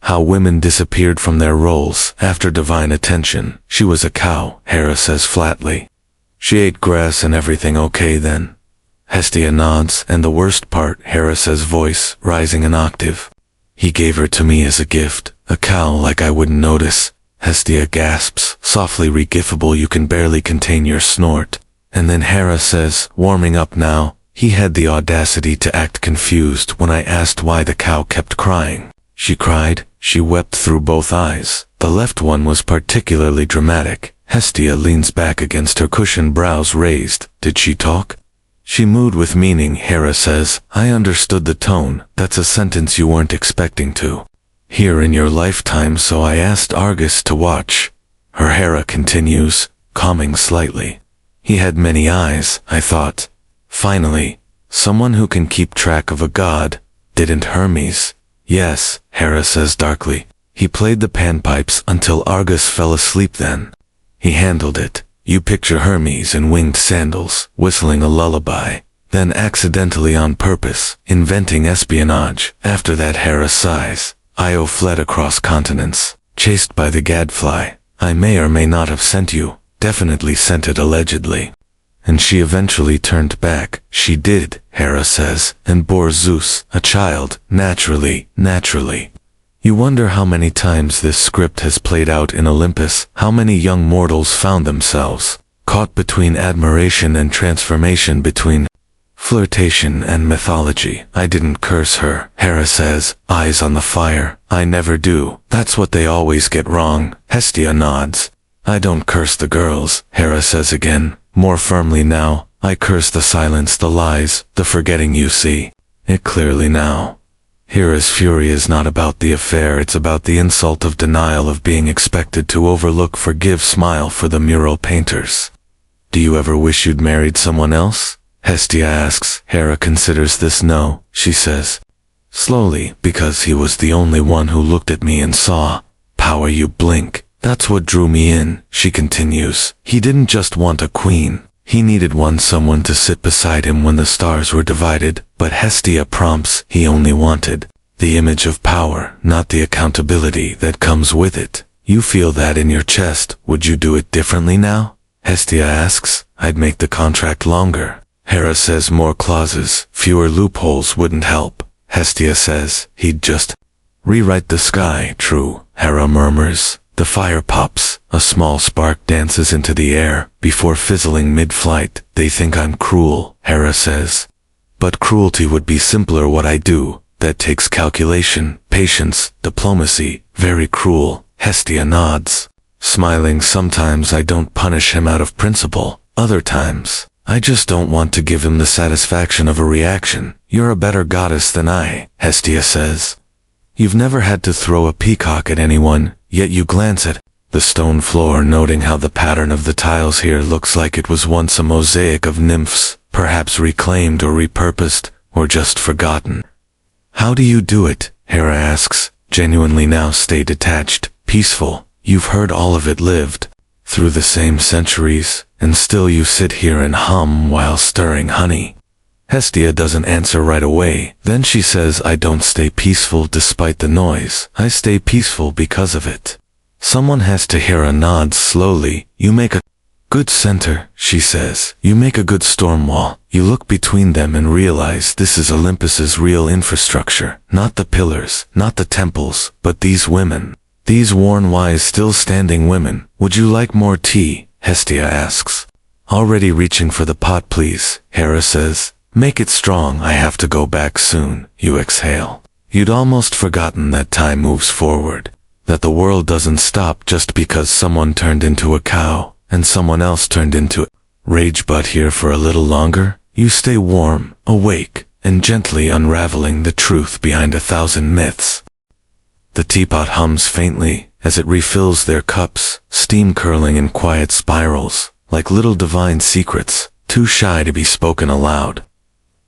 how women disappeared from their roles after divine attention. She was a cow, Hera says flatly. She ate grass and everything. Okay then. Hestia nods. And the worst part, Hera says, voice rising an octave. He gave her to me as a gift, a cow like I wouldn't notice. Hestia gasps, softly regifable, you can barely contain your snort. And then Hera says, warming up now, he had the audacity to act confused when I asked why the cow kept crying. She cried, she wept through both eyes. The left one was particularly dramatic. Hestia leans back against her cushion, brows raised. Did she talk? She mooed with meaning, Hera says. I understood the tone. That's a sentence you weren't expecting to hear in your lifetime, so I asked Argus to watch. Her Hera continues, calming slightly. He had many eyes, I thought. Finally, someone who can keep track of a god. Didn't Hermes? Yes, Hera says darkly. He played the panpipes until Argus fell asleep then. He handled it. You picture Hermes in winged sandals, whistling a lullaby, then accidentally on purpose, inventing espionage. After that, Hera sighs. Io fled across continents, chased by the gadfly. I may or may not have sent you, definitely sent it allegedly. And she eventually turned back. She did, Hera says, and bore Zeus, a child, naturally. You wonder how many times this script has played out in Olympus, how many young mortals found themselves caught between admiration and transformation, between flirtation and mythology. I didn't curse her, Hera says, eyes on the fire. I never do. That's what they always get wrong. Hestia nods. I don't curse the girls, Hera says again, more firmly now. I curse the silence, the lies, the forgetting. You see it clearly now. Hera's fury is not about the affair, it's about the insult of denial, of being expected to overlook, forgive, smile for the mural painters. Do you ever wish you'd married someone else? Hestia asks. Hera considers this. No, she says slowly, because he was the only one who looked at me and saw power. You blink. That's what drew me in, she continues. He didn't just want a queen. He needed someone to sit beside him when the stars were divided. But Hestia prompts, he only wanted the image of power, not the accountability that comes with it. You feel that in your chest. Would you do it differently now? Hestia asks. I'd make the contract longer. Hera says more clauses, fewer loopholes wouldn't help. Hestia says, he'd just rewrite the sky. True, Hera murmurs. The fire pops. A small spark dances into the air, before fizzling mid-flight. They think I'm cruel, Hera says. But cruelty would be simpler. What I do, that takes calculation, patience, diplomacy. Very cruel. Hestia nods, smiling. Sometimes I don't punish him out of principle. Other times, I just don't want to give him the satisfaction of a reaction. You're a better goddess than I, Hestia says. You've never had to throw a peacock at anyone, yet you glance at the stone floor, noting how the pattern of the tiles here looks like it was once a mosaic of nymphs, perhaps reclaimed or repurposed, or just forgotten. How do you do it? Hera asks, genuinely now. Stay detached, peaceful. You've heard all of it, lived through the same centuries, and still you sit here and hum while stirring honey. Hestia doesn't answer right away. Then she says, I don't stay peaceful despite the noise. I stay peaceful because of it. Someone has to. Hera nods slowly. You make a good center, she says. You make a good storm wall. You look between them and realize this is Olympus's real infrastructure. Not the pillars, not the temples, but these women. These worn, wise, still standing women. Would you like more tea? Hestia asks. Already reaching for the pot, please, Hera says. Make it strong. I have to go back soon. You exhale. You'd almost forgotten that time moves forward. That the world doesn't stop just because someone turned into a cow, and someone else turned into rage. But here for a little longer, you stay warm, awake, and gently unraveling the truth behind 1,000 myths. The teapot hums faintly as it refills their cups, steam curling in quiet spirals, like little divine secrets, too shy to be spoken aloud.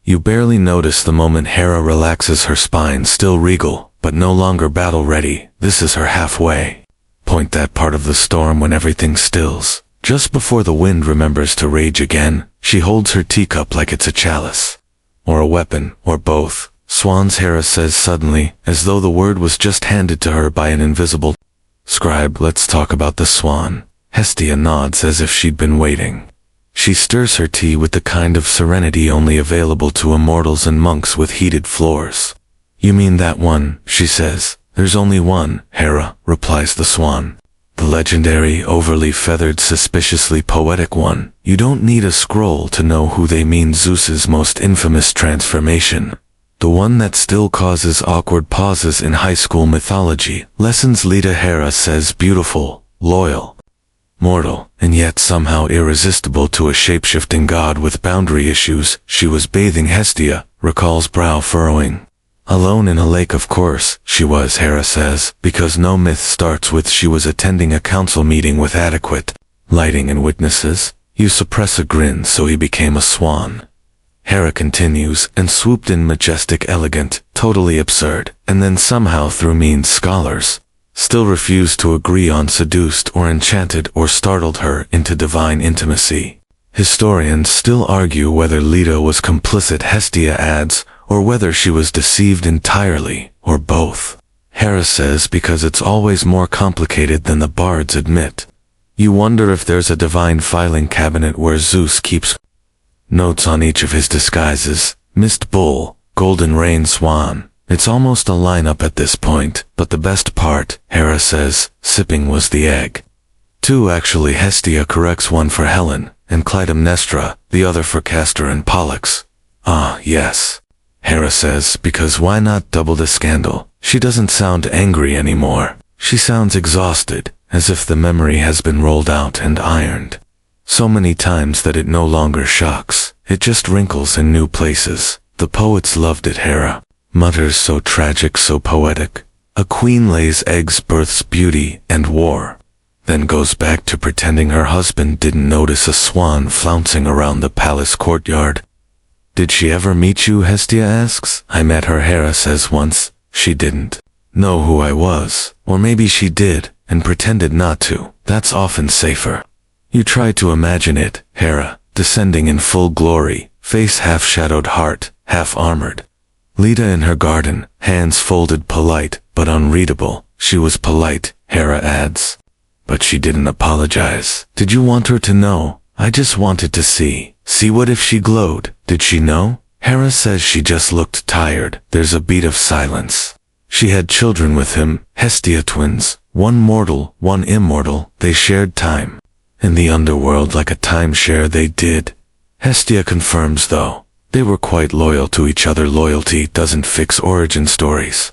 You barely notice the moment Hera relaxes her spine, still regal, but no longer battle-ready. This is her halfway point, that part of the storm when everything stills. Just before the wind remembers to rage again, she holds her teacup like it's a chalice. Or a weapon, or both. Swans, Hera says suddenly, as though the word was just handed to her by an invisible scribe. Let's talk about the swan. Hestia nods as if she'd been waiting. She stirs her tea with the kind of serenity only available to immortals and monks with heated floors. You mean that one, she says. There's only one, Hera, replies the swan. The legendary, overly feathered, suspiciously poetic one. You don't need a scroll to know who they mean. Zeus's most infamous transformation. The one that still causes awkward pauses in high school mythology lessons. Hera says beautiful, loyal, mortal, and yet somehow irresistible to a shape-shifting god with boundary issues. She was bathing Hestia, recalls brow furrowing. Alone in a lake, of course, she was, Hera says, because no myth starts with she was attending a council meeting with adequate lighting and witnesses. You suppress a grin, so he became a swan. Hera continues, and swooped in majestic, elegant, totally absurd, and then somehow through mean scholars still refused to agree on seduced or enchanted or startled her into divine intimacy. Historians still argue whether Leda was complicit, Hestia adds, or whether she was deceived entirely, or both. Hera says because it's always more complicated than the bards admit. You wonder if there's a divine filing cabinet where Zeus keeps notes on each of his disguises. Mist bull, golden rain swan. It's almost a lineup at this point, but the best part, Hera says, sipping, was the egg. Two actually. Hestia corrects, one for Helen and Clytemnestra, the other for Castor and Pollux. Ah, yes, Hera says, because why not double the scandal? She doesn't sound angry anymore. She sounds exhausted, as if the memory has been rolled out and ironed so many times that it no longer shocks. It just wrinkles in new places. The poets loved it, Hera mutters, so tragic, so poetic. A queen lays eggs, births beauty and war, then goes back to pretending her husband didn't notice a swan flouncing around the palace courtyard. Did she ever meet you? Hestia asks. I met her, Hera says, once. She didn't know who I was. Or maybe she did, and pretended not to. That's often safer. You try to imagine it, Hera, descending in full glory, face half-shadowed, heart half-armored. Leda in her garden, hands folded, polite, but unreadable. She was polite, Hera adds. But she didn't apologize. Did you want her to know? I just wanted to see. See what if she glowed? Did she know? Hera says she just looked tired. There's a beat of silence. She had children with him, Hestia twins, one mortal, one immortal. They shared time in the underworld like a timeshare. They did. Hestia confirms, though. They were quite loyal to each other. Loyalty doesn't fix origin stories.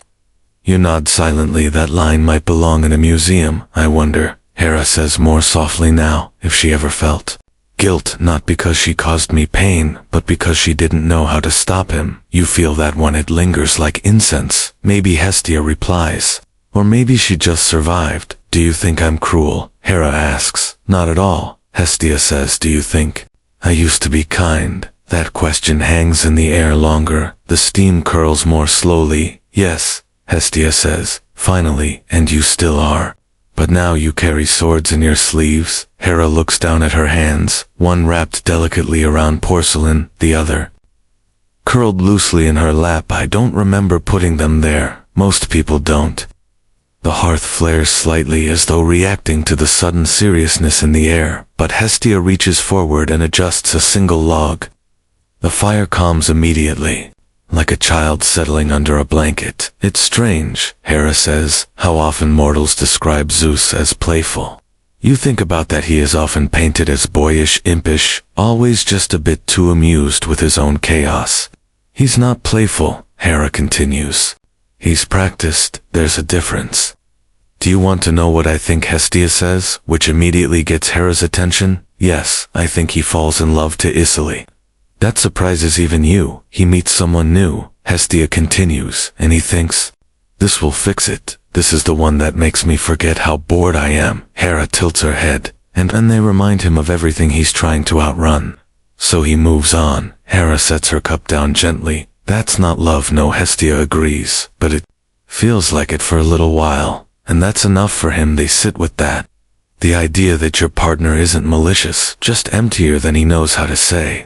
You nod silently. That line might belong in a museum. I wonder, Hera says more softly now, if she ever felt guilt, not because she caused me pain, but because she didn't know how to stop him. You feel that one, it lingers like incense. Maybe, Hestia replies. Or maybe she just survived. Do you think I'm cruel? Hera asks. Not at all, Hestia says. Do you think I used to be kind? That question hangs in the air longer. The steam curls more slowly. Yes, Hestia says, finally, and you still are. But now you carry swords in your sleeves. Hera looks down at her hands, one wrapped delicately around porcelain, the other curled loosely in her lap. I don't remember putting them there. Most people don't. The hearth flares slightly as though reacting to the sudden seriousness in the air, but Hestia reaches forward and adjusts a single log. The fire calms immediately, like a child settling under a blanket. It's strange, Hera says, how often mortals describe Zeus as playful. You think about that, he is often painted as boyish, impish, always just a bit too amused with his own chaos. He's not playful, Hera continues. He's practiced. There's a difference. Do you want to know what I think? Hestia says, which immediately gets Hera's attention. Yes, I think he falls in love to Italy. That surprises even you. He meets someone new, Hestia continues, and he thinks, this will fix it. This is the one that makes me forget how bored I am. Hera tilts her head, and then they remind him of everything he's trying to outrun. So he moves on. Hera sets her cup down gently. That's not love, no, Hestia agrees, but it feels like it for a little while, and that's enough for him. They sit with that. The idea that your partner isn't malicious, just emptier than he knows how to say.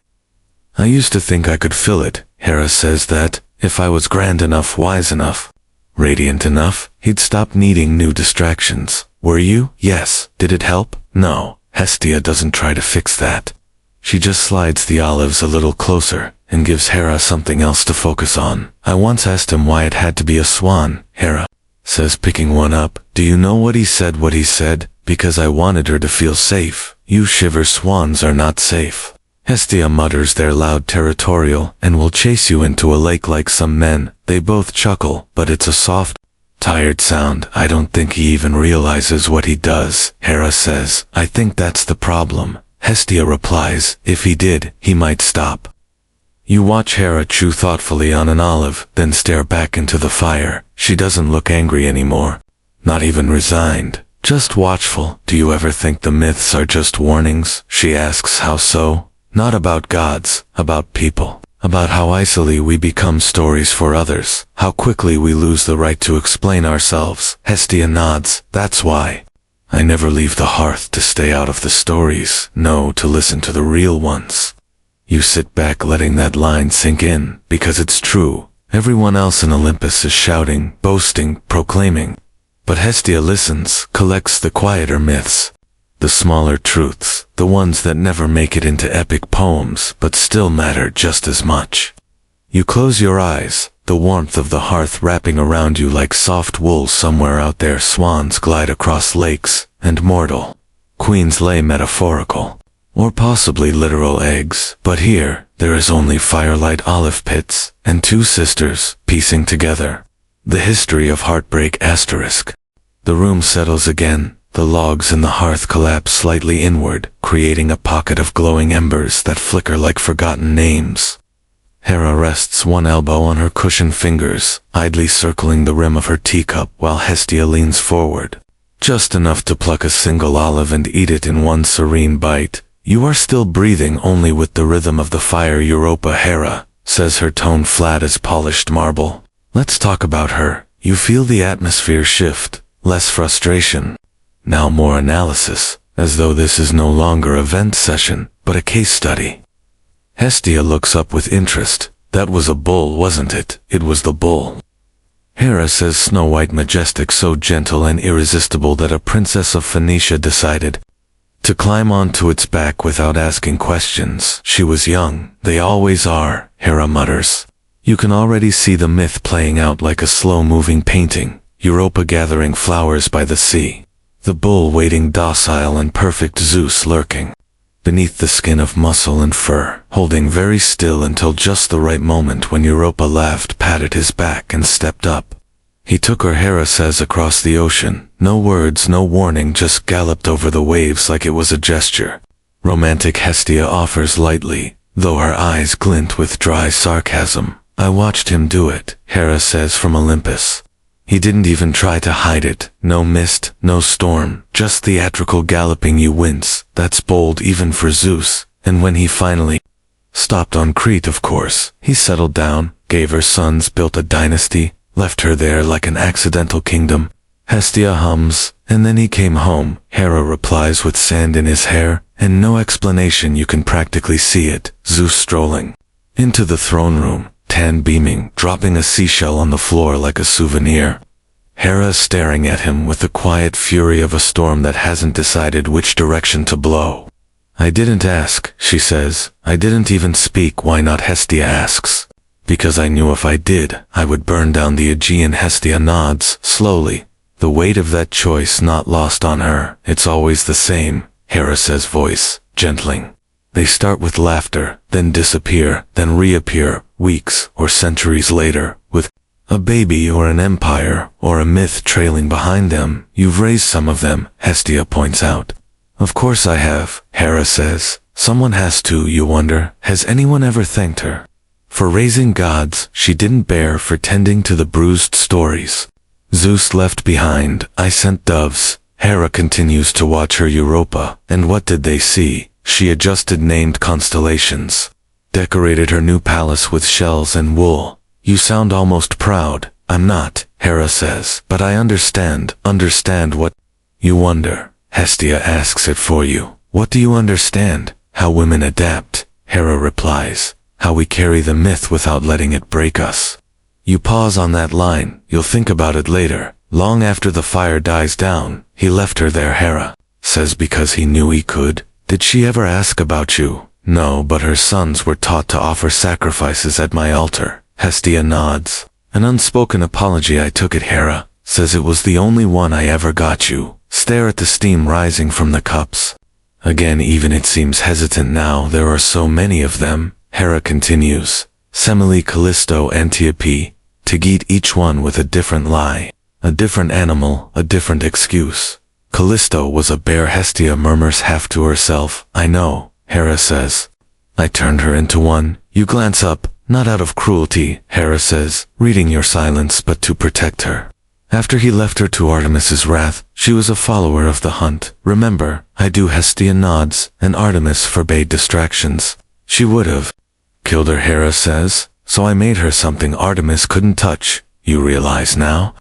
I used to think I could fill it, Hera says, that, if I was grand enough, wise enough, radiant enough, he'd stop needing new distractions. Were you? Yes. Did it help? No. Hestia doesn't try to fix that. She just slides the olives a little closer, and gives Hera something else to focus on. I once asked him why it had to be a swan, Hera says, picking one up. Do you know what he said? What he said? because I wanted her to feel safe. You shiver swans are not safe. Hestia mutters they're loud, territorial, and will chase you into a lake like some men. They both chuckle, but it's a soft, tired sound. I don't think he even realizes what he does, Hera says. I think that's the problem. Hestia replies, if he did, he might stop. You watch Hera chew thoughtfully on an olive, then stare back into the fire. She doesn't look angry anymore. Not even resigned. Just watchful. Do you ever think the myths are just warnings? She asks. How so? Not about gods, about people. About how easily we become stories for others. How quickly we lose the right to explain ourselves. Hestia nods. That's why I never leave the hearth to stay out of the stories. No, to listen to the real ones. You sit back letting that line sink in, because it's true. Everyone else in Olympus is shouting, boasting, proclaiming. But Hestia listens, collects the quieter myths. The smaller truths, the ones that never make it into epic poems, but still matter just as much. You close your eyes, the warmth of the hearth wrapping around you like soft wool. Somewhere out there swans glide across lakes, and mortal queens lay metaphorical, or possibly literal eggs. But here, there is only firelight, olive pits, and two sisters, piecing together the history of heartbreak. Asterisk. The room settles again. The logs in the hearth collapse slightly inward, creating a pocket of glowing embers that flicker like forgotten names. Hera rests one elbow on her cushioned fingers, idly circling the rim of her teacup, while Hestia leans forward, just enough to pluck a single olive and eat it in one serene bite. You are still breathing, only with the rhythm of the fire. Europa. Hera, says, her tone flat as polished marble. Let's talk about her. You feel the atmosphere shift, less frustration. Now more analysis, as though this is no longer a vent session, but a case study. Hestia looks up with interest. That was a bull, wasn't it? It was the bull. Hera says, snow white, majestic, so gentle and irresistible that a princess of Phoenicia decided to climb onto its back without asking questions. She was young. They always are, Hera mutters. You can already see the myth playing out like a slow-moving painting. Europa gathering flowers by the sea. The bull waiting docile and perfect. Zeus lurking beneath the skin of muscle and fur, holding very still until just the right moment when Europa laughed, patted his back, and stepped up. He took her, Hera says, across the ocean. No words, no warning, just galloped over the waves like it was a gesture. Romantic, Hestia offers lightly, though her eyes glint with dry sarcasm. I watched him do it, Hera says, from Olympus. He didn't even try to hide it. No mist, no storm, just theatrical galloping. You wince. That's bold even for Zeus. And when he finally stopped on Crete, of course, he settled down, gave her sons, built a dynasty, left her there like an accidental kingdom. Hestia hums, and then he came home. Hera replies with sand in his hair, and no explanation. You can practically see it. Zeus strolling into the throne room, tan beaming, dropping a seashell on the floor like a souvenir. Hera staring at him with the quiet fury of a storm that hasn't decided which direction to blow. I didn't ask, she says. I didn't even speak. Why not? Hestia asks. Because I knew if I did, I would burn down the Aegean. Hestia nods, slowly, the weight of that choice not lost on her. It's always the same, Hera says, voice gentling. They start with laughter, then disappear, then reappear, weeks or centuries later, with a baby or an empire or a myth trailing behind them. You've raised some of them, Hestia points out. Of course I have, Hera says. Someone has to. You wonder, has anyone ever thanked her for raising gods she didn't bear, for tending to the bruised stories Zeus left behind? I sent doves. Hera continues to watch her. Europa. And what did they see? She adjusted, named constellations, decorated her new palace with shells and wool. You sound almost proud. I'm not, Hera says, but I understand. Understand what? You wonder. Hestia asks it for you. What do you understand? How women adapt, Hera replies. How we carry the myth without letting it break us. You pause on that line. You'll think about it later. Long after the fire dies down. He left her there, Hera says, because he knew he could. Did she ever ask about you? No, but her sons were taught to offer sacrifices at my altar. Hestia nods. An unspoken apology. I took it, Hera says it was the only one I ever got you. Stare at the steam rising from the cups. Again, even it seems hesitant now, there are so many of them. Hera continues. Semele, Callisto, Antiope, Tigit, each one with a different lie. A different animal, a different excuse. Callisto was a bear, Hestia murmurs half to herself. I know, Hera says. I turned her into one. You glance up, not out of cruelty, Hera says, reading your silence, but to protect her. After he left her to Artemis's wrath, she was a follower of the hunt. Remember, I do. Hestia nods, and Artemis forbade distractions. She would have killed her, Hera says, so I made her something Artemis couldn't touch. You realize now?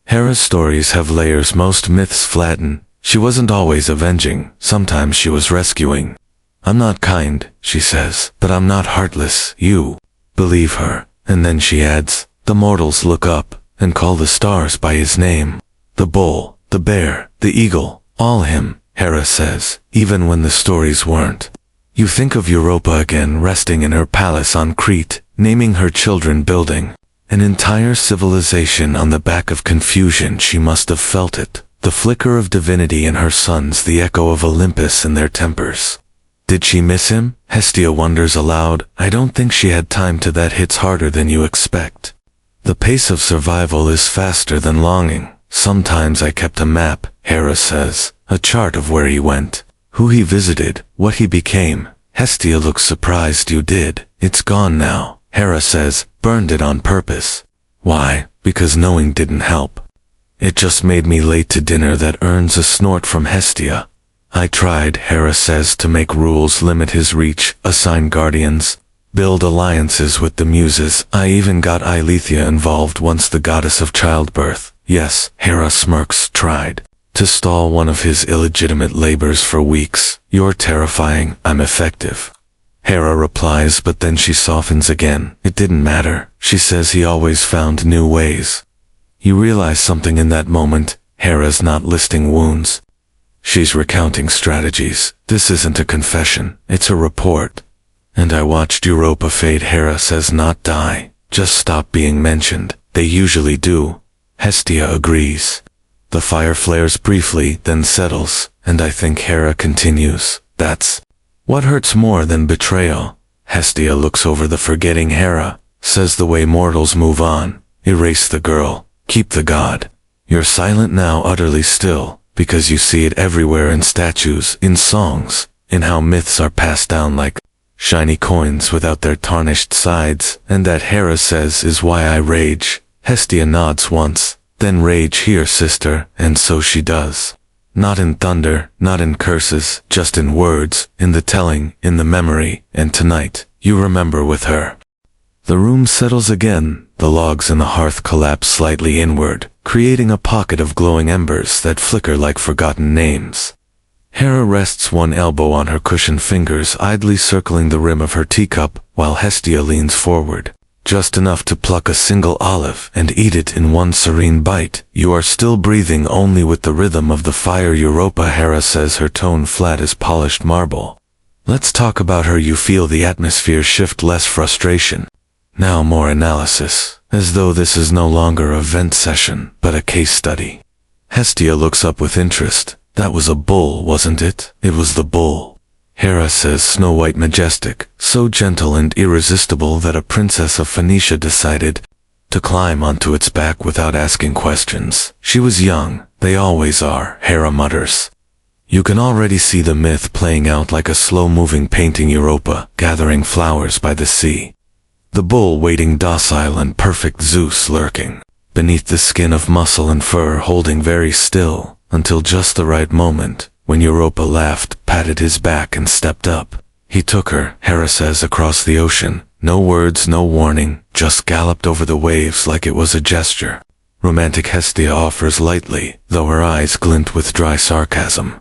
Hera's stories have layers most myths flatten. She wasn't always avenging, sometimes she was rescuing. I'm not kind, she says, but I'm not heartless. You believe her. And then she adds, the mortals look up and call the stars by his name. The bull, the bear, the eagle, all him, Hera says, even when the stories weren't. You think of Europa again, resting in her palace on Crete, naming her children, building an entire civilization on the back of confusion. She must have felt it, the flicker of divinity in her sons, the echo of Olympus in their tempers. Did she miss him? Hestia wonders aloud. I don't think she had time to. That hits harder than you expect. The pace of survival is faster than longing. Sometimes I kept a map, Hera says, a chart of where he went, who he visited, what he became. Hestia looks surprised. You did. It's gone now, Hera says, burned it on purpose. Why? Because knowing didn't help. It just made me late to dinner. That earns a snort from Hestia. I tried, Hera says, to make rules, limit his reach, assign guardians, build alliances with the muses. I even got Eileithyia involved once, the goddess of childbirth. Yes, Hera smirks, tried to stall one of his illegitimate labors for weeks. You're terrifying. I'm effective, Hera replies, but then she softens again. It didn't matter. She says he always found new ways. You realize something in that moment. Hera's not listing wounds. She's recounting strategies. This isn't a confession, it's a report. And I watched Europa fade, Hera says, not die, just stop being mentioned. They usually do. Hestia agrees. The fire flares briefly, then settles, and I think Hera continues. That's what hurts more than betrayal. Hestia looks over the forgetting Hera, says, the way mortals move on. Erase the girl, keep the god. You're silent now, utterly still. Because you see it everywhere, in statues, in songs, in how myths are passed down like shiny coins without their tarnished sides, and that, Hera says, is why I rage. Hestia nods once, then rage here, sister, and so she does. Not in thunder, not in curses, just in words, in the telling, in the memory, and tonight, you remember with her. The room settles again, the logs in the hearth collapse slightly inward, creating a pocket of glowing embers that flicker like forgotten names. Hera rests one elbow on her cushioned fingers, idly circling the rim of her teacup, while Hestia leans forward, just enough to pluck a single olive and eat it in one serene bite. You are still breathing, only with the rhythm of the fire, Europa, Hera says, her tone flat as polished marble. Let's talk about her. You feel the atmosphere shift, less frustration, now more analysis, as though this is no longer a vent session, but a case study. Hestia looks up with interest. That was a bull, wasn't it? It was the bull, Hera says, snow white, majestic, so gentle and irresistible that a princess of Phoenicia decided to climb onto its back without asking questions. She was young, they always are, Hera mutters. You can already see the myth playing out like a slow-moving painting, Europa, gathering flowers by the sea. The bull waiting docile and perfect, Zeus lurking beneath the skin of muscle and fur, holding very still, until just the right moment, when Europa laughed, patted his back and stepped up. He took her, Hera says, across the ocean. No words, no warning, just galloped over the waves like it was a gesture. Romantic, Hestia offers lightly, though her eyes glint with dry sarcasm.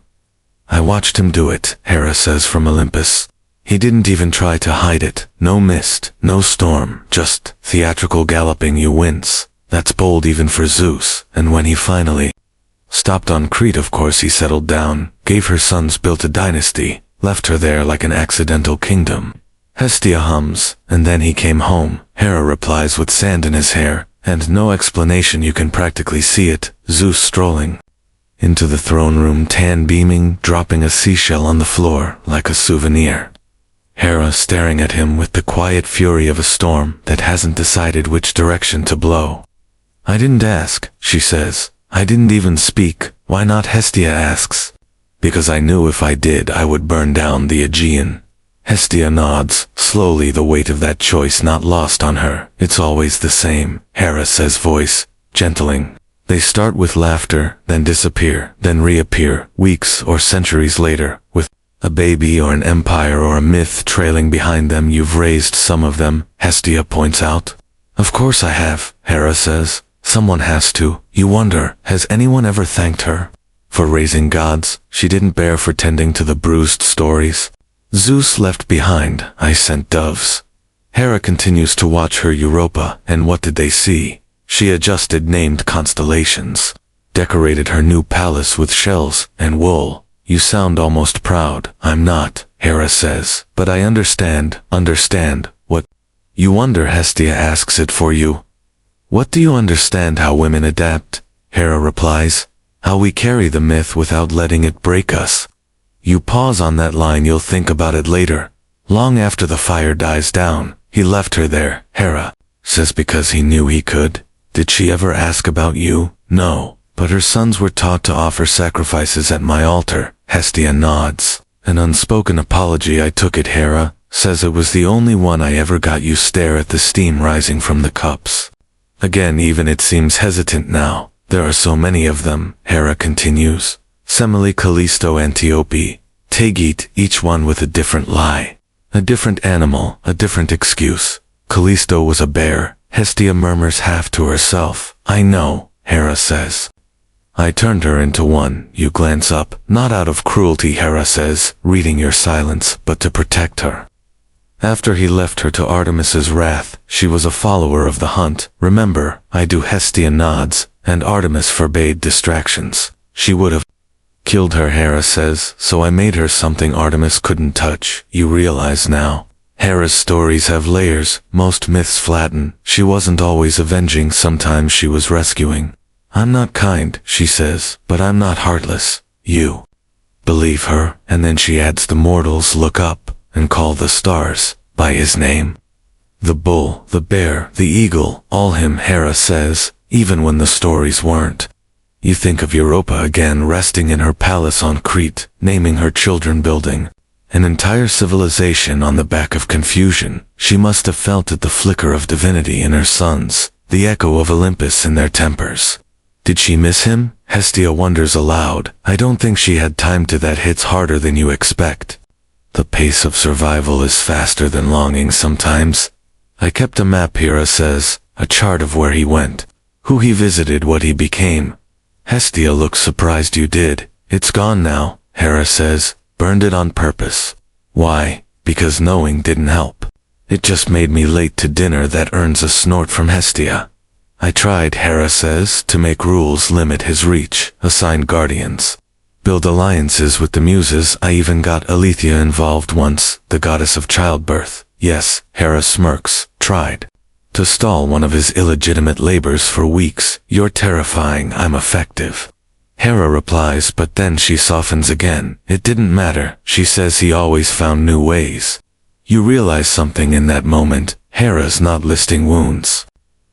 I watched him do it, Hera says, from Olympus. He didn't even try to hide it. No mist, no storm, just theatrical galloping. You wince. That's bold even for Zeus. And when he finally stopped on Crete, of course he settled down, gave her sons, built a dynasty, left her there like an accidental kingdom. Hestia hums, and then he came home, Hera replies, with sand in his hair, And no explanation, you can practically see it, Zeus strolling into the throne room, tan beaming, dropping a seashell on the floor like a souvenir. Hera staring at him with the quiet fury of a storm that hasn't decided which direction to blow. I didn't ask, she says. I didn't even speak. Why not? Hestia asks. Because I knew if I did I would burn down the Aegean. Hestia nods, slowly, the weight of that choice not lost on her. It's always the same, Hera says, voice gentling. They start with laughter, then disappear, then reappear, weeks or centuries later, with a baby or an empire or a myth trailing behind them. You've raised some of them, Hestia points out. Of course I have, Hera says. Someone has to. You wonder, has anyone ever thanked her for raising gods she didn't bear, for tending to the bruised stories Zeus left behind? I sent doves. Hera continues to watch her Europa, and what did they see? She adjusted named constellations, decorated her new palace with shells and wool. You sound almost proud. I'm not, Hera says, but I understand. Understand what? You wonder, Hestia asks it for you. What do you understand? How women adapt, Hera replies. How we carry the myth without letting it break us. You pause on that line, you'll think about it later. Long after the fire dies down. He left her there, Hera says, because he knew he could. Did she ever ask about you? No, but her sons were taught to offer sacrifices at my altar. Hestia nods. An unspoken apology, I took it, Hera says. It was the only one I ever got. You stare at the steam rising from the cups. Again, even it seems hesitant now. There are so many of them, Hera continues. Semele, Callisto, Antiope, Tegete, each one with a different lie. A different animal, a different excuse. Callisto was a bear. Hestia murmurs half to herself. I know, Hera says. I turned her into one. You glance up. Not out of cruelty, Hera says, reading your silence, but to protect her. After he left her to Artemis's wrath, she was a follower of the hunt. Remember, I do. Hestia nods, and Artemis forbade distractions. She would have killed her, Hera says, so I made her something Artemis couldn't touch. You realize now? Hera's stories have layers. Most myths flatten. She wasn't always avenging, sometimes she was rescuing. I'm not kind, she says, but I'm not heartless. You believe her, and then she adds, the mortals look up and call the stars by his name. The bull, the bear, the eagle, all him, Hera says, even when the stories weren't. You think of Europa again, resting in her palace on Crete, naming her children, building an entire civilization on the back of confusion. She must have felt it, the flicker of divinity in her sons, the echo of Olympus in their tempers. Did she miss him? Hestia wonders aloud. I don't think she had time to. That hits harder than you expect. The pace of survival is faster than longing sometimes. I kept a map, Hera says, a chart of where he went, who he visited, what he became. Hestia looks surprised. You did? It's gone now, Hera says. Burned it on purpose. Why? Because knowing didn't help. It just made me late to dinner. That earns a snort from Hestia. I tried, Hera says, to make rules limit his reach, assign guardians, build alliances with the muses. I even got Alethea involved once, the goddess of childbirth. Yes, Hera smirks. Tried to stall one of his illegitimate labors for weeks. You're terrifying. I'm effective, Hera replies, but then she softens again. It didn't matter. She says he always found new ways. You realize something in that moment. Hera's not listing wounds.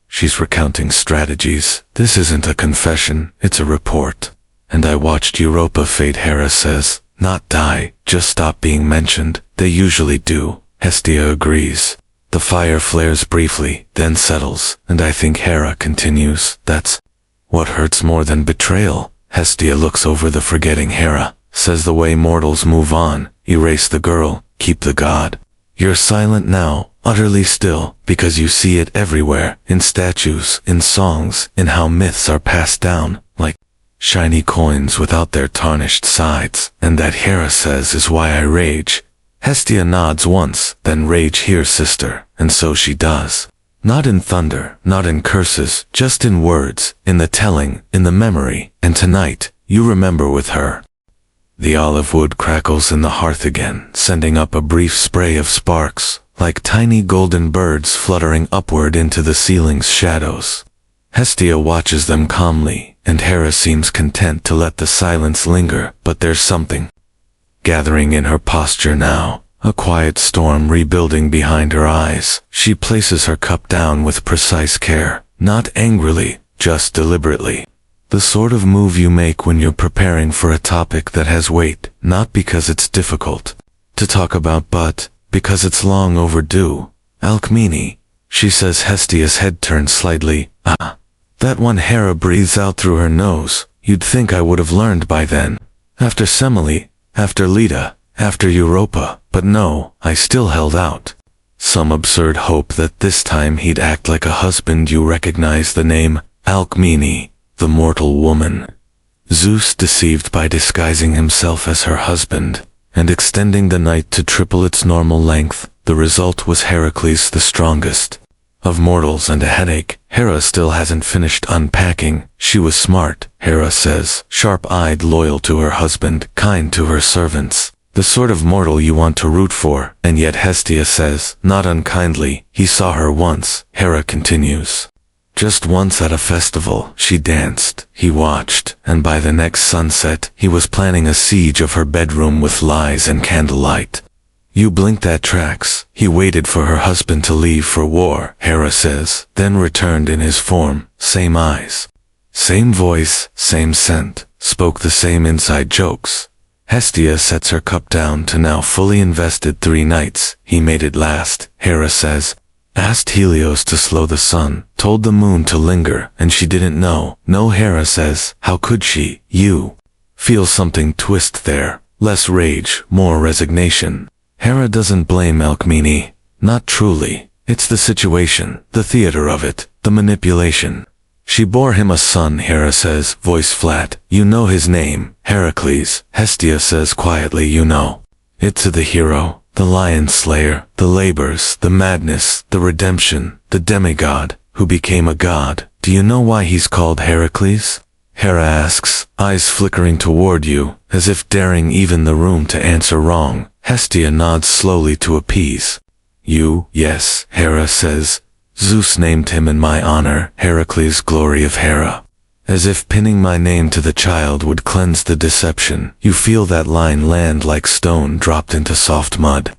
She's recounting strategies. This isn't a confession, it's a report. And I watched Europa fade, Hera says. Not die, just stop being mentioned. They usually do. Hestia agrees. The fire flares briefly, then settles, and I think Hera continues. That's what hurts more than betrayal. Hestia looks over the forgetting Hera, says, the way mortals move on, erase the girl, keep the god. You're silent now, utterly still, because you see it everywhere, in statues, in songs, in how myths are passed down, like shiny coins without their tarnished sides. And that, Hera says, is why I rage. Hestia nods once, then rage here, sister, and so she does. Not in thunder, not in curses, just in words, in the telling, in the memory, and tonight, you remember with her. The olive wood crackles in the hearth again, sending up a brief spray of sparks, like tiny golden birds fluttering upward into the ceiling's shadows. Hestia watches them calmly, and Hera seems content to let the silence linger, but there's something gathering in her posture now, a quiet storm rebuilding behind her eyes. She places her cup down with precise care, not angrily, just deliberately. The sort of move you make when you're preparing for a topic that has weight, not because it's difficult to talk about, but because it's long overdue. Alcmene, she says. Hestia's head turns slightly. Ah. That one. Hera breathes out through her nose. You'd think I would have learned by then. After Semele, after Leda, after Europa, but no, I still held out. Some absurd hope that this time he'd act like a husband. You recognize the name, Alcmene, the mortal woman. Zeus deceived by disguising himself as her husband, and extending the night to triple its normal length. The result was Heracles, the strongest of mortals, and a headache. Hera still hasn't finished unpacking. She was smart, Hera says, sharp-eyed, loyal to her husband, kind to her servants. The sort of mortal you want to root for. And yet Hestia says, not unkindly, he saw her once. Hera continues. Just once at a festival, she danced, he watched, and by the next sunset, he was planning a siege of her bedroom with lies and candlelight. You blink, that tracks. He waited for her husband to leave for war, Hera says, then returned in his form, same eyes, same voice, same scent, spoke the same inside jokes. Hestia sets her cup down to now fully invested 3 nights. He made it last, Hera says. Asked Helios to slow the sun, told the moon to linger, and she didn't know. No, Hera says, how could she? You feel something twist there. Less rage, more resignation. Hera doesn't blame Alcmene. Not truly. It's the situation, the theater of it, the manipulation. She bore him a son, Hera says, voice flat. You know his name, Heracles. Hestia says quietly, you know. It's the hero, the lion slayer, the labors, the madness, the redemption, the demigod, who became a god. Do you know why he's called Heracles? Hera asks, eyes flickering toward you, as if daring even the room to answer wrong. Hestia nods slowly to appease. You, yes, Hera says. Zeus named him in my honor, Heracles, glory of Hera. As if pinning my name to the child would cleanse the deception. You feel that line land like stone dropped into soft mud.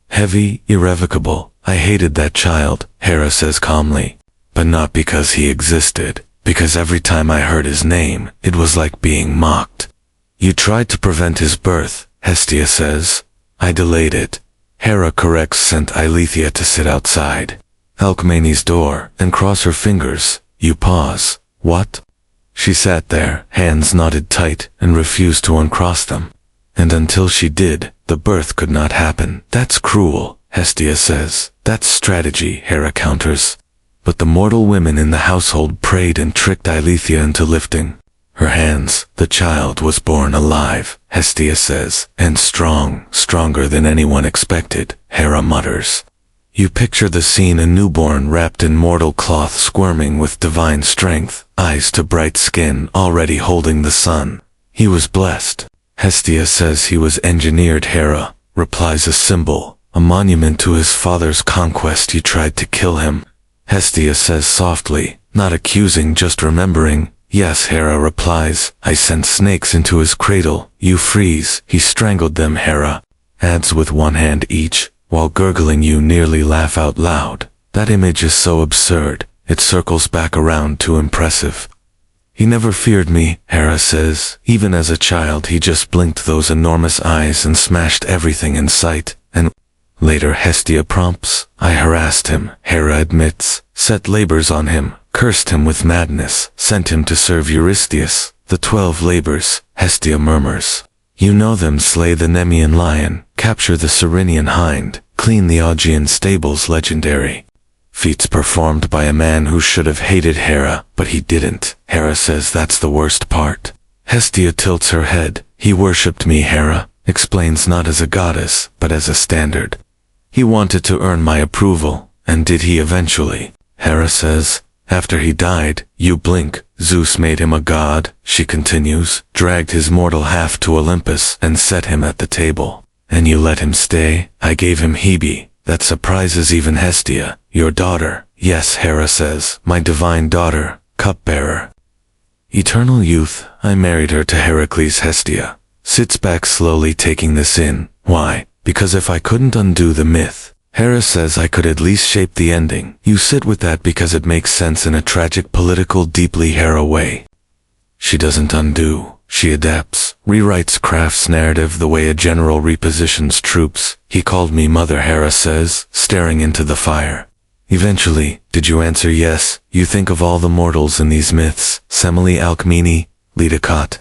Heavy, irrevocable. I hated that child, Hera says calmly. But not because he existed, because every time I heard his name, it was like being mocked. You tried to prevent his birth, Hestia says. I delayed it. Hera corrects, sent Eilethea to sit outside Alcmene's door and cross her fingers. You pause. What? She sat there, hands knotted tight, and refused to uncross them. And until she did, the birth could not happen. That's cruel, Hestia says. That's strategy, Hera counters. But the mortal women in the household prayed and tricked Eilethea into lifting her hands. The child was born alive, Hestia says, and strong, stronger than anyone expected, Hera mutters. You picture the scene, a newborn wrapped in mortal cloth, squirming with divine strength, eyes to bright skin, already holding the sun. He was blessed. Hestia says he was engineered. Hera replies, a symbol, a monument to his father's conquest. You tried to kill him. Hestia says softly, not accusing, just remembering. Yes, Hera replies, I sent snakes into his cradle. You freeze. He strangled them, Hera adds with one hand each, while gurgling. You nearly laugh out loud. That image is so absurd, it circles back around to impressive. He never feared me, Hera says. Even as a child he just blinked those enormous eyes and smashed everything in sight. And later, Hestia prompts, I harassed him, Hera admits, set labors on him, cursed him with madness, sent him to serve Eurystheus. The 12 labors, Hestia murmurs. You know them: slay the Nemean lion, capture the Cyrenian hind, clean the Augean stables. Legendary feats performed by a man who should have hated Hera, but he didn't. Hera says that's the worst part. Hestia tilts her head. He worshipped me, Hera explains, not as a goddess, but as a standard. He wanted to earn my approval, and did he eventually? Hera says, after he died. You blink. Zeus made him a god, she continues, dragged his mortal half to Olympus and set him at the table. And you let him stay? I gave him Hebe. That surprises even Hestia. Your daughter. Yes, Hera says, my divine daughter. cupbearer. Eternal youth, I married her to Heracles. Hestia sits back slowly taking this in. Why? Because if I couldn't undo the myth, Hera says I could at least shape the ending. You sit with that because it makes sense in a tragic, political, deeply Hera way. She doesn't undo, she adapts, rewrites, crafts narrative the way a general repositions troops. He called me mother, Hera says, staring into the fire. Eventually, did you answer yes? You think of all the mortals in these myths, Semele, Alcmene, Leodicott.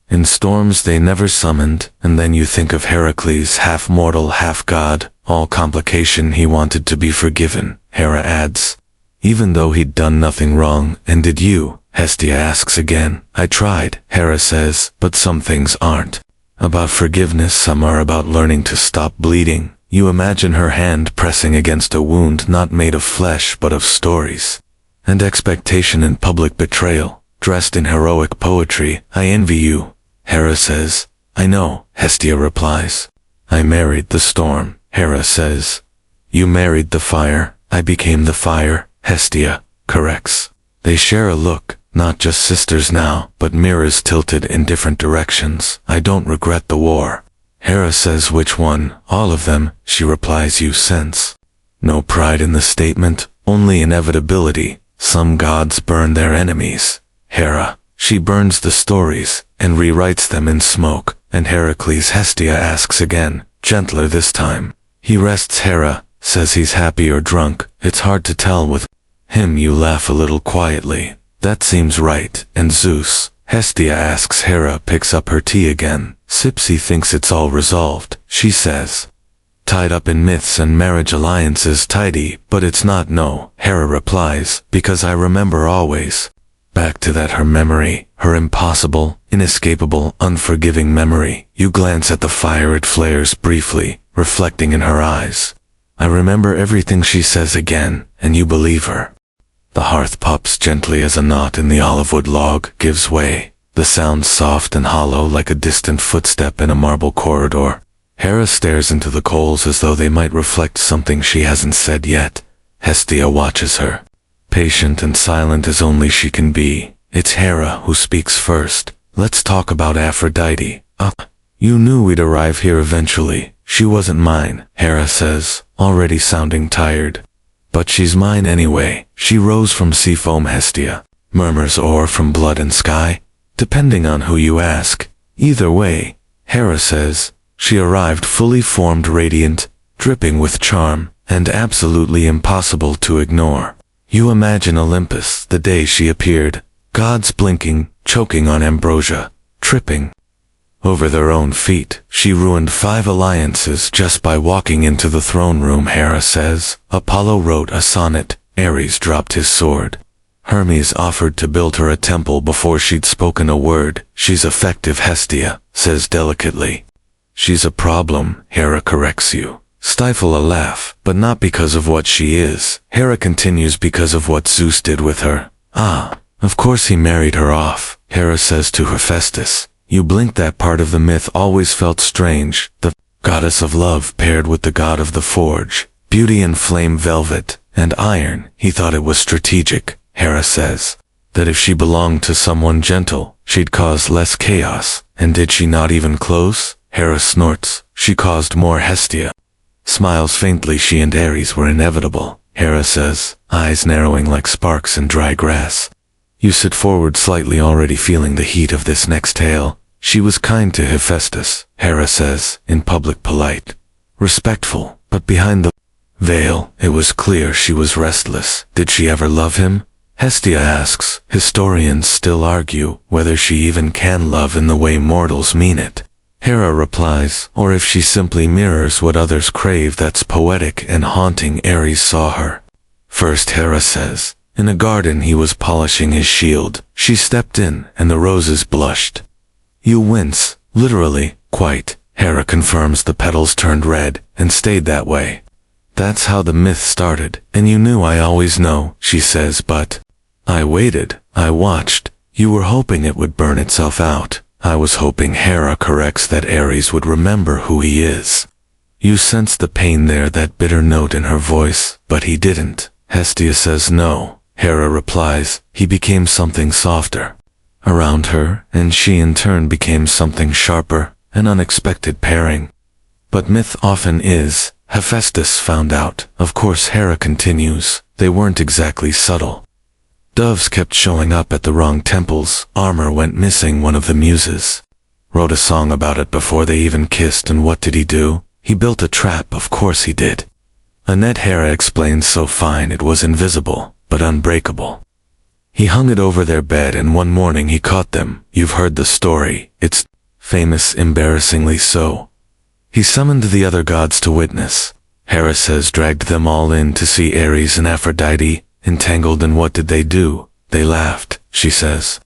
In storms they never summoned, and then you think of Heracles, half mortal, half god, all complication. He wanted to be forgiven, Hera adds, even though he'd done nothing wrong. And did you? Hestia asks again. I tried, Hera says, but some things aren't about forgiveness, some are about learning to stop bleeding. You imagine her hand pressing against a wound not made of flesh but of stories and expectation and public betrayal, dressed in heroic poetry. I envy you, Hera says. I know, Hestia replies. I married the storm, Hera says. You married the fire. I became the fire, Hestia corrects. They share a look, not just sisters now, but mirrors tilted in different directions. I don't regret the war. Hera says, which one? All of them, she replies. You sense no pride in the statement, only inevitability. Some gods burn their enemies. Hera, she burns the stories and rewrites them in smoke. And Heracles? Hestia asks again, gentler this time. He rests. Hera says he's happy or drunk. It's hard to tell with him. You laugh a little quietly. That seems right. And Zeus? Hestia asks. Hera picks up her tea again. Sips. He thinks it's all resolved, she says. Tied up in myths and marriage alliances. Tidy, but it's not. No, Hera replies, because I remember always. Back to that, her memory, her impossible, inescapable, unforgiving memory. You glance at the fire. It flares briefly, reflecting in her eyes. I remember everything, she says again, and you believe her. The hearth pops gently as a knot in the olive wood log gives way. The sound soft and hollow like a distant footstep in a marble corridor. Hera stares into the coals as though they might reflect something she hasn't said yet. Hestia watches her, patient and silent as only she can be. It's Hera who speaks first. Let's talk about Aphrodite. You knew we'd arrive here eventually. She wasn't mine, Hera says, already sounding tired. But she's mine anyway. She rose from sea foam, Hestia murmurs, or from blood and sky, depending on who you ask. Either way, Hera says, she arrived fully formed, radiant, dripping with charm, and absolutely impossible to ignore. You imagine Olympus, the day she appeared, gods blinking, choking on ambrosia, tripping over their own feet. She ruined 5 alliances just by walking into the throne room, Hera says. Apollo wrote a sonnet, Ares dropped his sword. Hermes offered to build her a temple before she'd spoken a word. She's effective, Hestia says delicately. She's a problem, Hera corrects you. Stifle a laugh, but not because of what she is. Hera continues, because of what Zeus did with her. Of course he married her off, Hera says to Hephaestus. You blinked. That part of the myth always felt strange. The goddess of love paired with the god of the forge, beauty and flame, velvet and iron. He thought it was strategic, Hera says, that if she belonged to someone gentle, she'd cause less chaos. And did she? Not even close, Hera snorts. She caused more. Hestia smiles faintly. She and Ares were inevitable, Hera says, eyes narrowing like sparks in dry grass. You sit forward slightly, already feeling the heat of this next tale. She was kind to Hephaestus, Hera says, in public, polite, respectful, but behind the veil, it was clear she was restless. Did she ever love him? Hestia asks. Historians still argue whether she even can love in the way mortals mean it. Hera replies, or if she simply mirrors what others crave. That's poetic and haunting. Ares saw her first, Hera says. In a garden he was polishing his shield. She stepped in, and the roses blushed. You wince, literally, quite, Hera confirms. The petals turned red, and stayed that way. That's how the myth started, and you knew. I always know, she says, but I waited, I watched. You were hoping it would burn itself out. I was hoping, Hera corrects, that Ares would remember who he is. You sense the pain there, that bitter note in her voice, but he didn't. Hestia says no. Hera replies. He became something softer around her, and she in turn became something sharper, an unexpected pairing. But myth often is. Hephaestus found out. Of course, Hera continues. They weren't exactly subtle. Doves kept showing up at the wrong temples. Armor went missing. One of the muses wrote a song about it before they even kissed, and what did he do? He built a trap. Of course he did. A net, Hera explains, so fine it was invisible, but unbreakable. He hung it over their bed, and one morning he caught them. You've heard the story. It's famous, embarrassingly so. He summoned the other gods to witness. Hera says dragged them all in to see Ares and Aphrodite, entangled, and what did they do? They laughed, she says.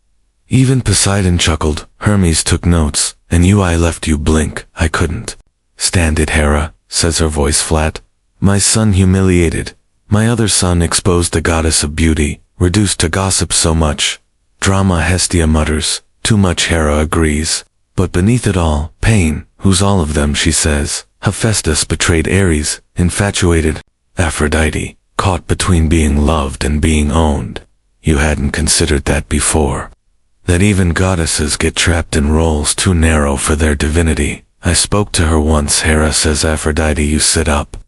Even Poseidon chuckled. Hermes took notes. And I left you blink. I couldn't stand it, Hera, says, her voice flat. My son humiliated. My other son exposed, the goddess of beauty, reduced to gossip so much. Drama, Hestia mutters. Too much, Hera agrees. But beneath it all, pain. Who's all of them, she says. Hephaestus betrayed Ares, infatuated. Aphrodite, caught between being loved and being owned. You hadn't considered that before. That even goddesses get trapped in roles too narrow for their divinity. I spoke to her once, Hera says. Aphrodite, you sit up.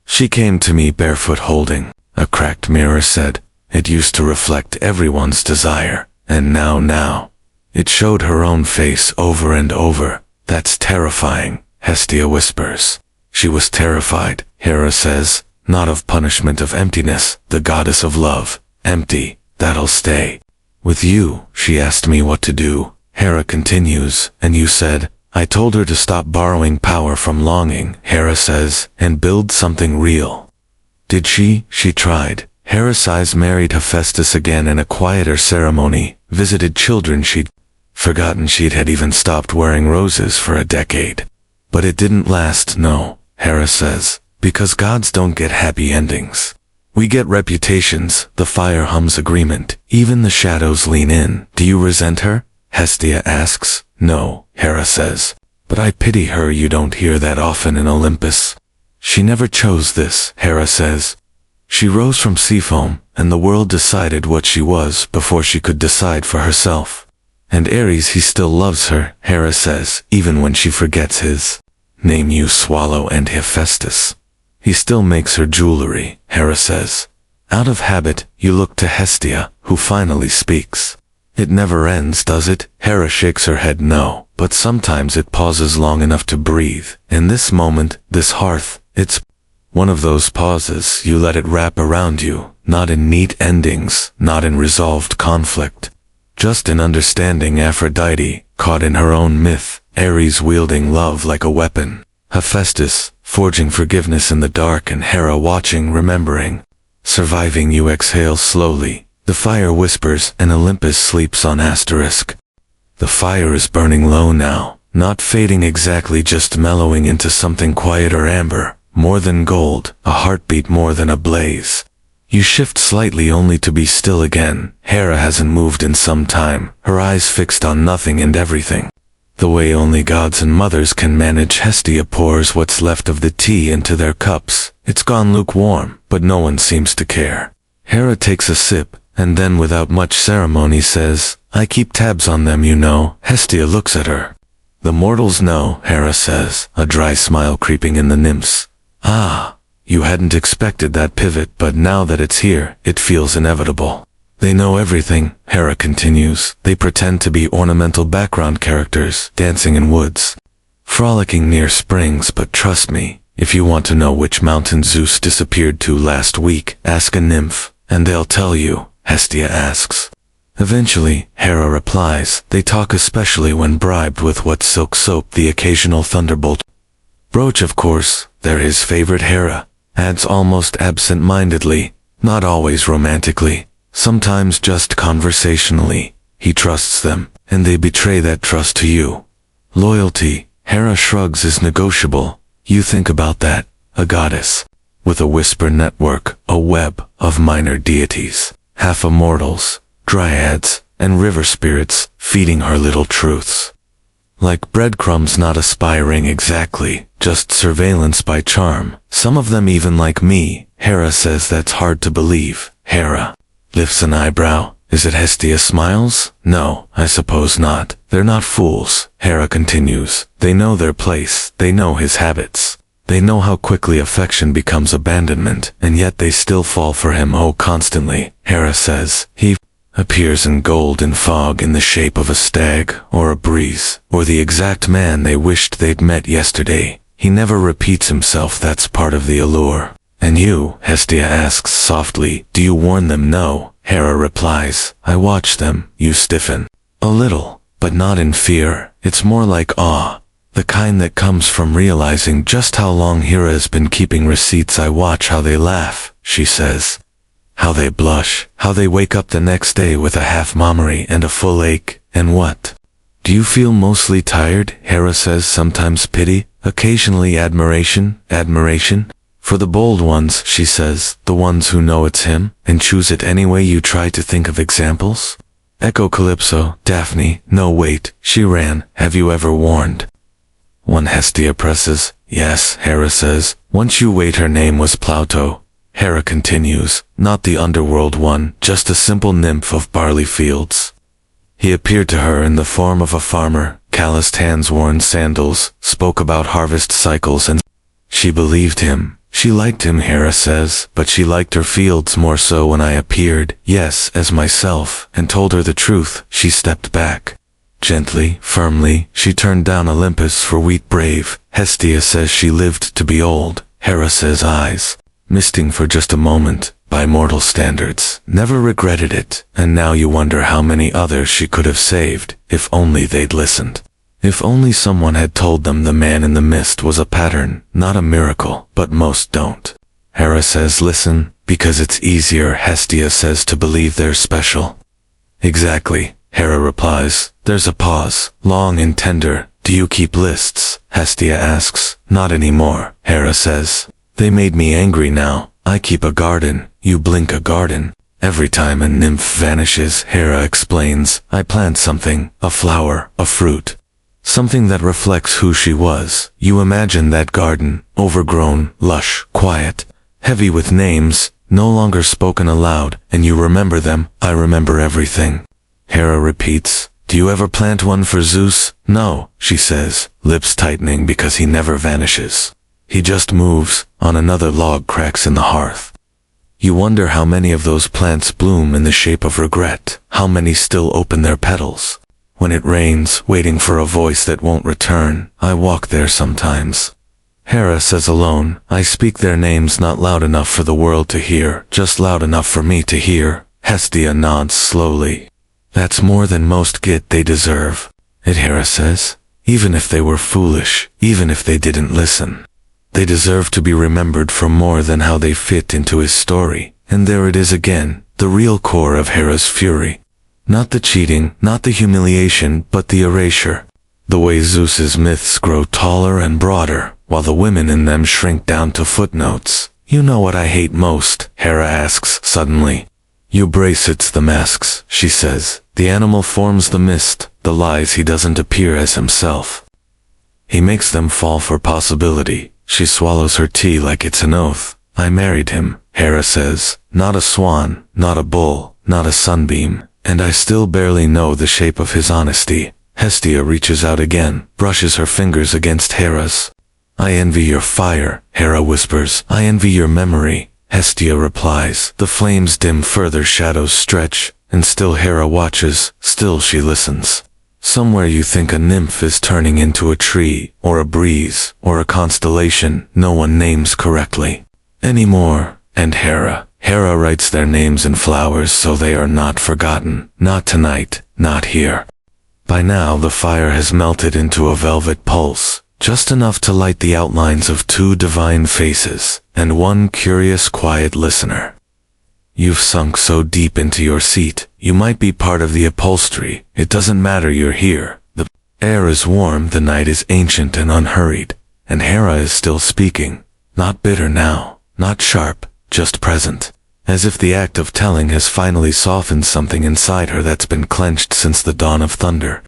She came to me barefoot, holding a cracked mirror, said. It used to reflect everyone's desire, and now. It showed her own face over and over. That's terrifying, Hestia whispers. She was terrified, Hera says, not of punishment, of emptiness, the goddess of love. Empty, that'll stay. With you, she asked me what to do. Hera continues, and you said, I told her to stop borrowing power from longing, Hera says, and build something real. Did she? She tried. Hera sighs. Married Hephaestus again in a quieter ceremony, visited children. She'd forgotten she'd had even stopped wearing roses for a decade. But it didn't last, no, Hera says, because gods don't get happy endings. We get reputations. The fire hums agreement. Even the shadows lean in. Do you resent her? Hestia asks. No, Hera says. But I pity her. You don't hear that often in Olympus. She never chose this, Hera says. She rose from sea foam, and the world decided what she was before she could decide for herself. And Ares, he still loves her, Hera says, even when she forgets his name. You swallow. And Hephaestus, he still makes her jewelry, Hera says. Out of habit, you look to Hestia, who finally speaks. It never ends, does it? Hera shakes her head. No, but sometimes it pauses long enough to breathe. In this moment, this hearth, it's one of those pauses. You let it wrap around you, not in neat endings, not in resolved conflict. Just in understanding. Aphrodite, caught in her own myth, Ares wielding love like a weapon. Hephaestus, forging forgiveness in the dark, and Hera watching, remembering. Surviving. You exhale slowly. The fire whispers, and Olympus sleeps on asterisk. The fire is burning low now, not fading exactly, just mellowing into something quieter, amber, more than gold, a heartbeat more than a blaze. You shift slightly, only to be still again. Hera hasn't moved in some time, her eyes fixed on nothing and everything. The way only gods and mothers can manage. Hestia pours what's left of the tea into their cups. It's gone lukewarm, but no one seems to care. Hera takes a sip, and then without much ceremony says, I keep tabs on them, you know. Hestia looks at her. The mortals know, Hera says, a dry smile creeping in the nymphs. Ah. You hadn't expected that pivot, but now that it's here, it feels inevitable. They know everything, Hera continues. They pretend to be ornamental background characters, dancing in woods, frolicking near springs, but trust me, if you want to know which mountain Zeus disappeared to last week, ask a nymph, and they'll tell you, Hestia asks. Eventually, Hera replies, they talk, especially when bribed with what silk soap, the occasional thunderbolt brooch, of course, they're his favorite. Hera adds almost absent-mindedly, not always romantically, sometimes just conversationally. He trusts them, and they betray that trust to you. Loyalty, Hera shrugs, is negotiable. You think about that, a goddess, with a whisper network, a web of minor deities, half-immortals, dryads, and river spirits, feeding her little truths. Like breadcrumbs, not a spy ring exactly, just surveillance by charm. Some of them even like me, Hera says. That's hard to believe, Hera. lifts an eyebrow. Is it Hestia smiles? No, I suppose not. They're not fools, Hera continues. They know their place, they know his habits. They know how quickly affection becomes abandonment, and yet they still fall for him constantly. Hera says, he appears in gold and fog in the shape of a stag, or a breeze, or the exact man they wished they'd met yesterday. He never repeats himself, that's part of the allure. And you, Hestia asks softly, do you warn them? No. Hera replies, I watch them. You stiffen. A little, but not in fear. It's more like awe. The kind that comes from realizing just how long Hera has been keeping receipts. I watch how they laugh, she says. How they blush, how they wake up the next day with a half memory and a full ache. And what? Do you feel mostly tired? Hera says, sometimes pity, occasionally admiration. Admiration? For the bold ones, she says, the ones who know it's him, and choose it anyway. You try to think of examples? Echo Calypso, Daphne, no wait, she ran. Have you ever warned one? Hestia presses. Yes, Hera says. Once you wait, her name was Plauto. Hera continues, not the underworld one, just a simple nymph of barley fields. He appeared to her in the form of a farmer, calloused hands, worn sandals, spoke about harvest cycles, and she believed him. She liked him, Hera says, but she liked her fields more so when I appeared, yes, as myself, and told her the truth. She stepped back. Gently, firmly, she turned down Olympus for wheat brave. Hestia says she lived to be old. Hera says, eyes misting for just a moment, by mortal standards, never regretted it, and now you wonder how many others she could have saved, if only they'd listened. If only someone had told them the man in the mist was a pattern, not a miracle, but most don't. Hera says, listen, because it's easier. Hestia says, to believe they're special. Exactly, Hera replies. There's a pause, long and tender. Do you keep lists? Hestia asks. Not anymore, Hera says. They made me angry now. I keep a garden. You blink a garden. Every time a nymph vanishes, Hera explains, I plant something, a flower, a fruit. Something that reflects who she was. You imagine that garden, overgrown, lush, quiet, heavy with names, no longer spoken aloud, and you remember them. I remember everything. Hera repeats, do you ever plant one for Zeus? No, she says, lips tightening because he never vanishes. He just moves, on another log cracks in the hearth. You wonder how many of those plants bloom in the shape of regret, how many still open their petals. When it rains, waiting for a voice that won't return, I walk there sometimes. Hera says, alone, I speak their names, not loud enough for the world to hear, just loud enough for me to hear. Hestia nods slowly. That's more than most get. They deserve it, Hera says. Even if they were foolish, even if they didn't listen. They deserve to be remembered for more than how they fit into his story. And there it is again, the real core of Hera's fury. Not the cheating, not the humiliation, but the erasure. The way Zeus's myths grow taller and broader, while the women in them shrink down to footnotes. You know what I hate most? Hera asks suddenly. You brace, it's the masks, she says. The animal forms the mist, the lies he doesn't appear as himself. He makes them fall for possibility. She swallows her tea like it's an oath. I married him, Hera says. Not a swan, not a bull, not a sunbeam. And I still barely know the shape of his honesty. Hestia reaches out again, brushes her fingers against Hera's. I envy your fire, Hera whispers. I envy your memory. Hestia replies. The flames dim further, shadows stretch, and still Hera watches, still she listens. Somewhere you think a nymph is turning into a tree, or a breeze, or a constellation no one names correctly anymore. And Hera writes their names in flowers so they are not forgotten. Not tonight, not here. By now the fire has melted into a velvet pulse, just enough to light the outlines of two divine faces, and one curious quiet listener. You've sunk so deep into your seat, you might be part of the upholstery. It doesn't matter, you're here. The air is warm, the night is ancient and unhurried, and Hera is still speaking. Not bitter now, not sharp, just present, as if the act of telling has finally softened something inside her that's been clenched since the dawn of thunder.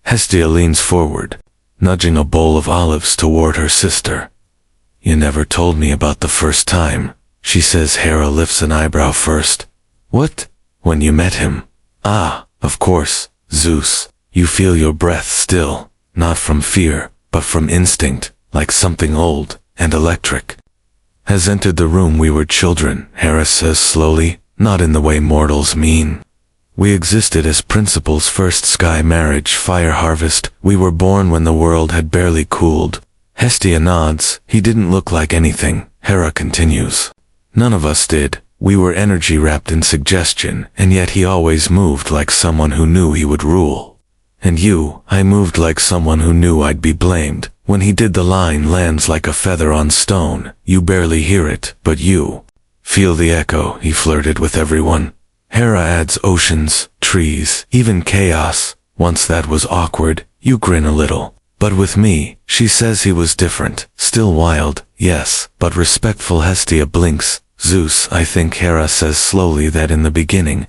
Hestia leans forward, nudging a bowl of olives toward her sister. You never told me about the first time, she says. Hera lifts an eyebrow first. What? When you met him. Ah, of course, Zeus. You feel your breath still, not from fear, but from instinct, like something old and electric has entered the room. We were children, Hera says slowly, not in the way mortals mean. We existed as principles, first sky, marriage, fire, harvest. We were born when the world had barely cooled. Hestia nods. He didn't look like anything, Hera continues. None of us did. We were energy wrapped in suggestion, and yet he always moved like someone who knew he would rule. And you, I moved like someone who knew I'd be blamed. When he did, the line lands like a feather on stone. You barely hear it, but you feel the echo. He flirted with everyone. Hera adds, oceans, trees, even chaos. Once that was awkward. You grin a little. But with me, she says, he was different. Still wild, yes, but respectful. Hestia blinks. Zeus, I think, Hera says slowly, that in the beginning,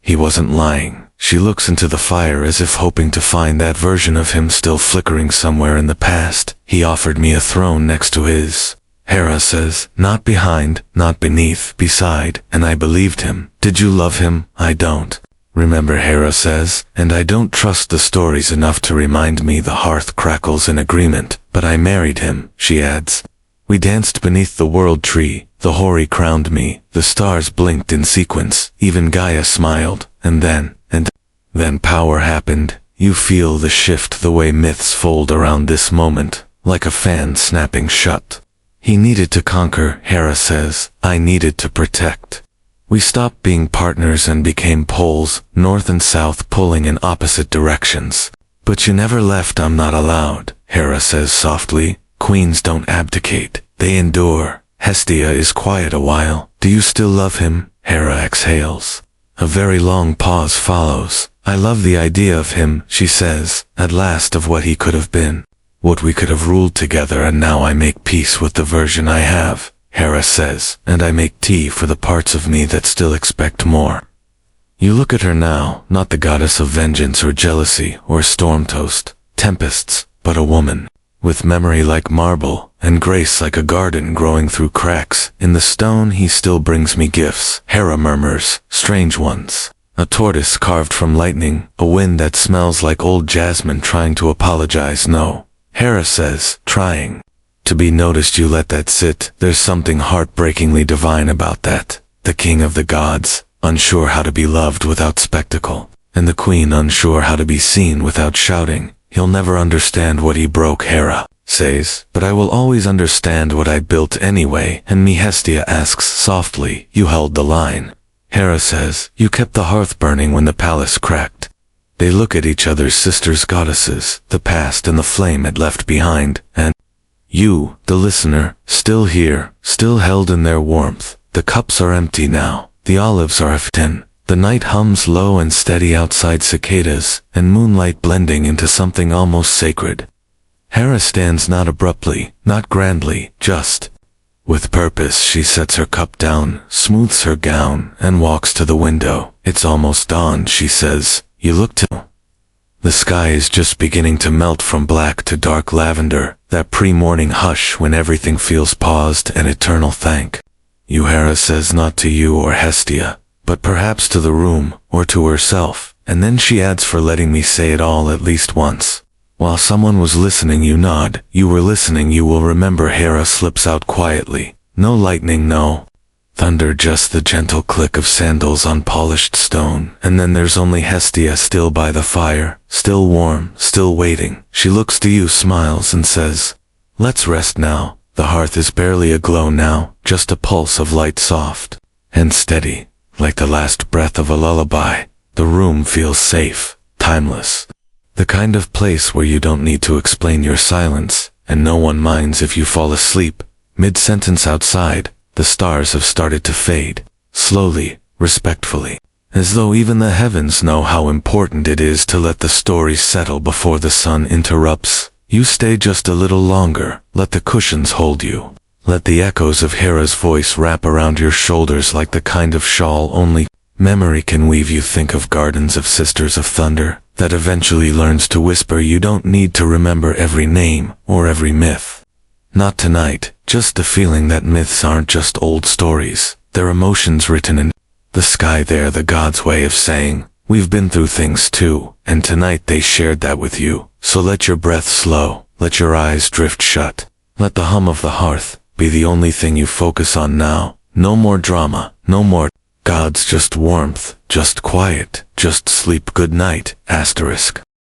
he wasn't lying. She looks into the fire as if hoping to find that version of him still flickering somewhere in the past. He offered me a throne next to his. Hera says, not behind, not beneath, beside, and I believed him. Did you love him? I don't. Remember, Hera says, and I don't trust the stories enough to remind me. The hearth crackles in agreement. But I married him, she adds. We danced beneath the world tree. The houri crowned me. The stars blinked in sequence. Even Gaia smiled. And then power happened. You feel the shift, the way myths fold around this moment, like a fan snapping shut. He needed to conquer, Hera says. I needed to protect. We stopped being partners and became poles, north and south, pulling in opposite directions. But you never left. I'm not allowed, Hera says softly. Queens don't abdicate. They endure. Hestia is quiet a while. Do you still love him? Hera exhales. A very long pause follows. I love the idea of him, she says, at last, of what he could have been. What we could have ruled together, and now I make peace with the version I have, Hera says, and I make tea for the parts of me that still expect more. You look at her now, not the goddess of vengeance or jealousy or storm-tossed tempests, but a woman, with memory like marble, and grace like a garden growing through cracks. In the stone he still brings me gifts, Hera murmurs, strange ones. A tortoise carved from lightning, a wind that smells like old jasmine trying to apologize. No, Hera says, trying to be noticed. You let that sit. There's something heartbreakingly divine about that. The king of the gods, unsure how to be loved without spectacle, and the queen unsure how to be seen without shouting. He'll never understand what he broke, Hera says, but I will always understand what I built anyway. And me, Hestia asks softly. You held the line. Hera says, you kept the hearth burning when the palace cracked. They look at each other, sisters, goddesses, the past and the flame had left behind, and you, the listener, still here, still held in their warmth. The cups are empty now. The olives are half-tin. The night hums low and steady outside, cicadas, and moonlight blending into something almost sacred. Hera stands, not abruptly, not grandly, just with purpose. She sets her cup down, smooths her gown, and walks to the window. It's almost dawn, she says. You look to. The sky is just beginning to melt from black to dark lavender, that pre-morning hush when everything feels paused and eternal. Thank you, Hera says, not to you or Hestia, but perhaps to the room, or to herself. And then she adds, for letting me say it all at least once. While someone was listening. You nod. You were listening. You will remember. Hera slips out quietly. No lightning, no thunder, just the gentle click of sandals on polished stone. And then there's only Hestia, still by the fire, still warm, still waiting. She looks to you, smiles, and says, let's rest now. The hearth is barely aglow now, just a pulse of light, soft and steady, like the last breath of a lullaby. The room feels safe, timeless. The kind of place where you don't need to explain your silence, and no one minds if you fall asleep. Mid-sentence outside, the stars have started to fade, slowly, respectfully, as though even the heavens know how important it is to let the story settle before the sun interrupts. You stay just a little longer. Let the cushions hold you. Let the echoes of Hera's voice wrap around your shoulders like the kind of shawl only memory can weave. You think of gardens of sisters of thunder that eventually learns to whisper. You don't need to remember every name or every myth. Not tonight, just the feeling that myths aren't just old stories. They're emotions written in The sky there, the gods' way of saying, we've been through things too, and tonight they shared that with you. So let your breath slow, let your eyes drift shut. Let the hum of the hearth be the only thing you focus on now. No more drama, no more gods, just warmth, just quiet, just sleep. Good night, asterisk.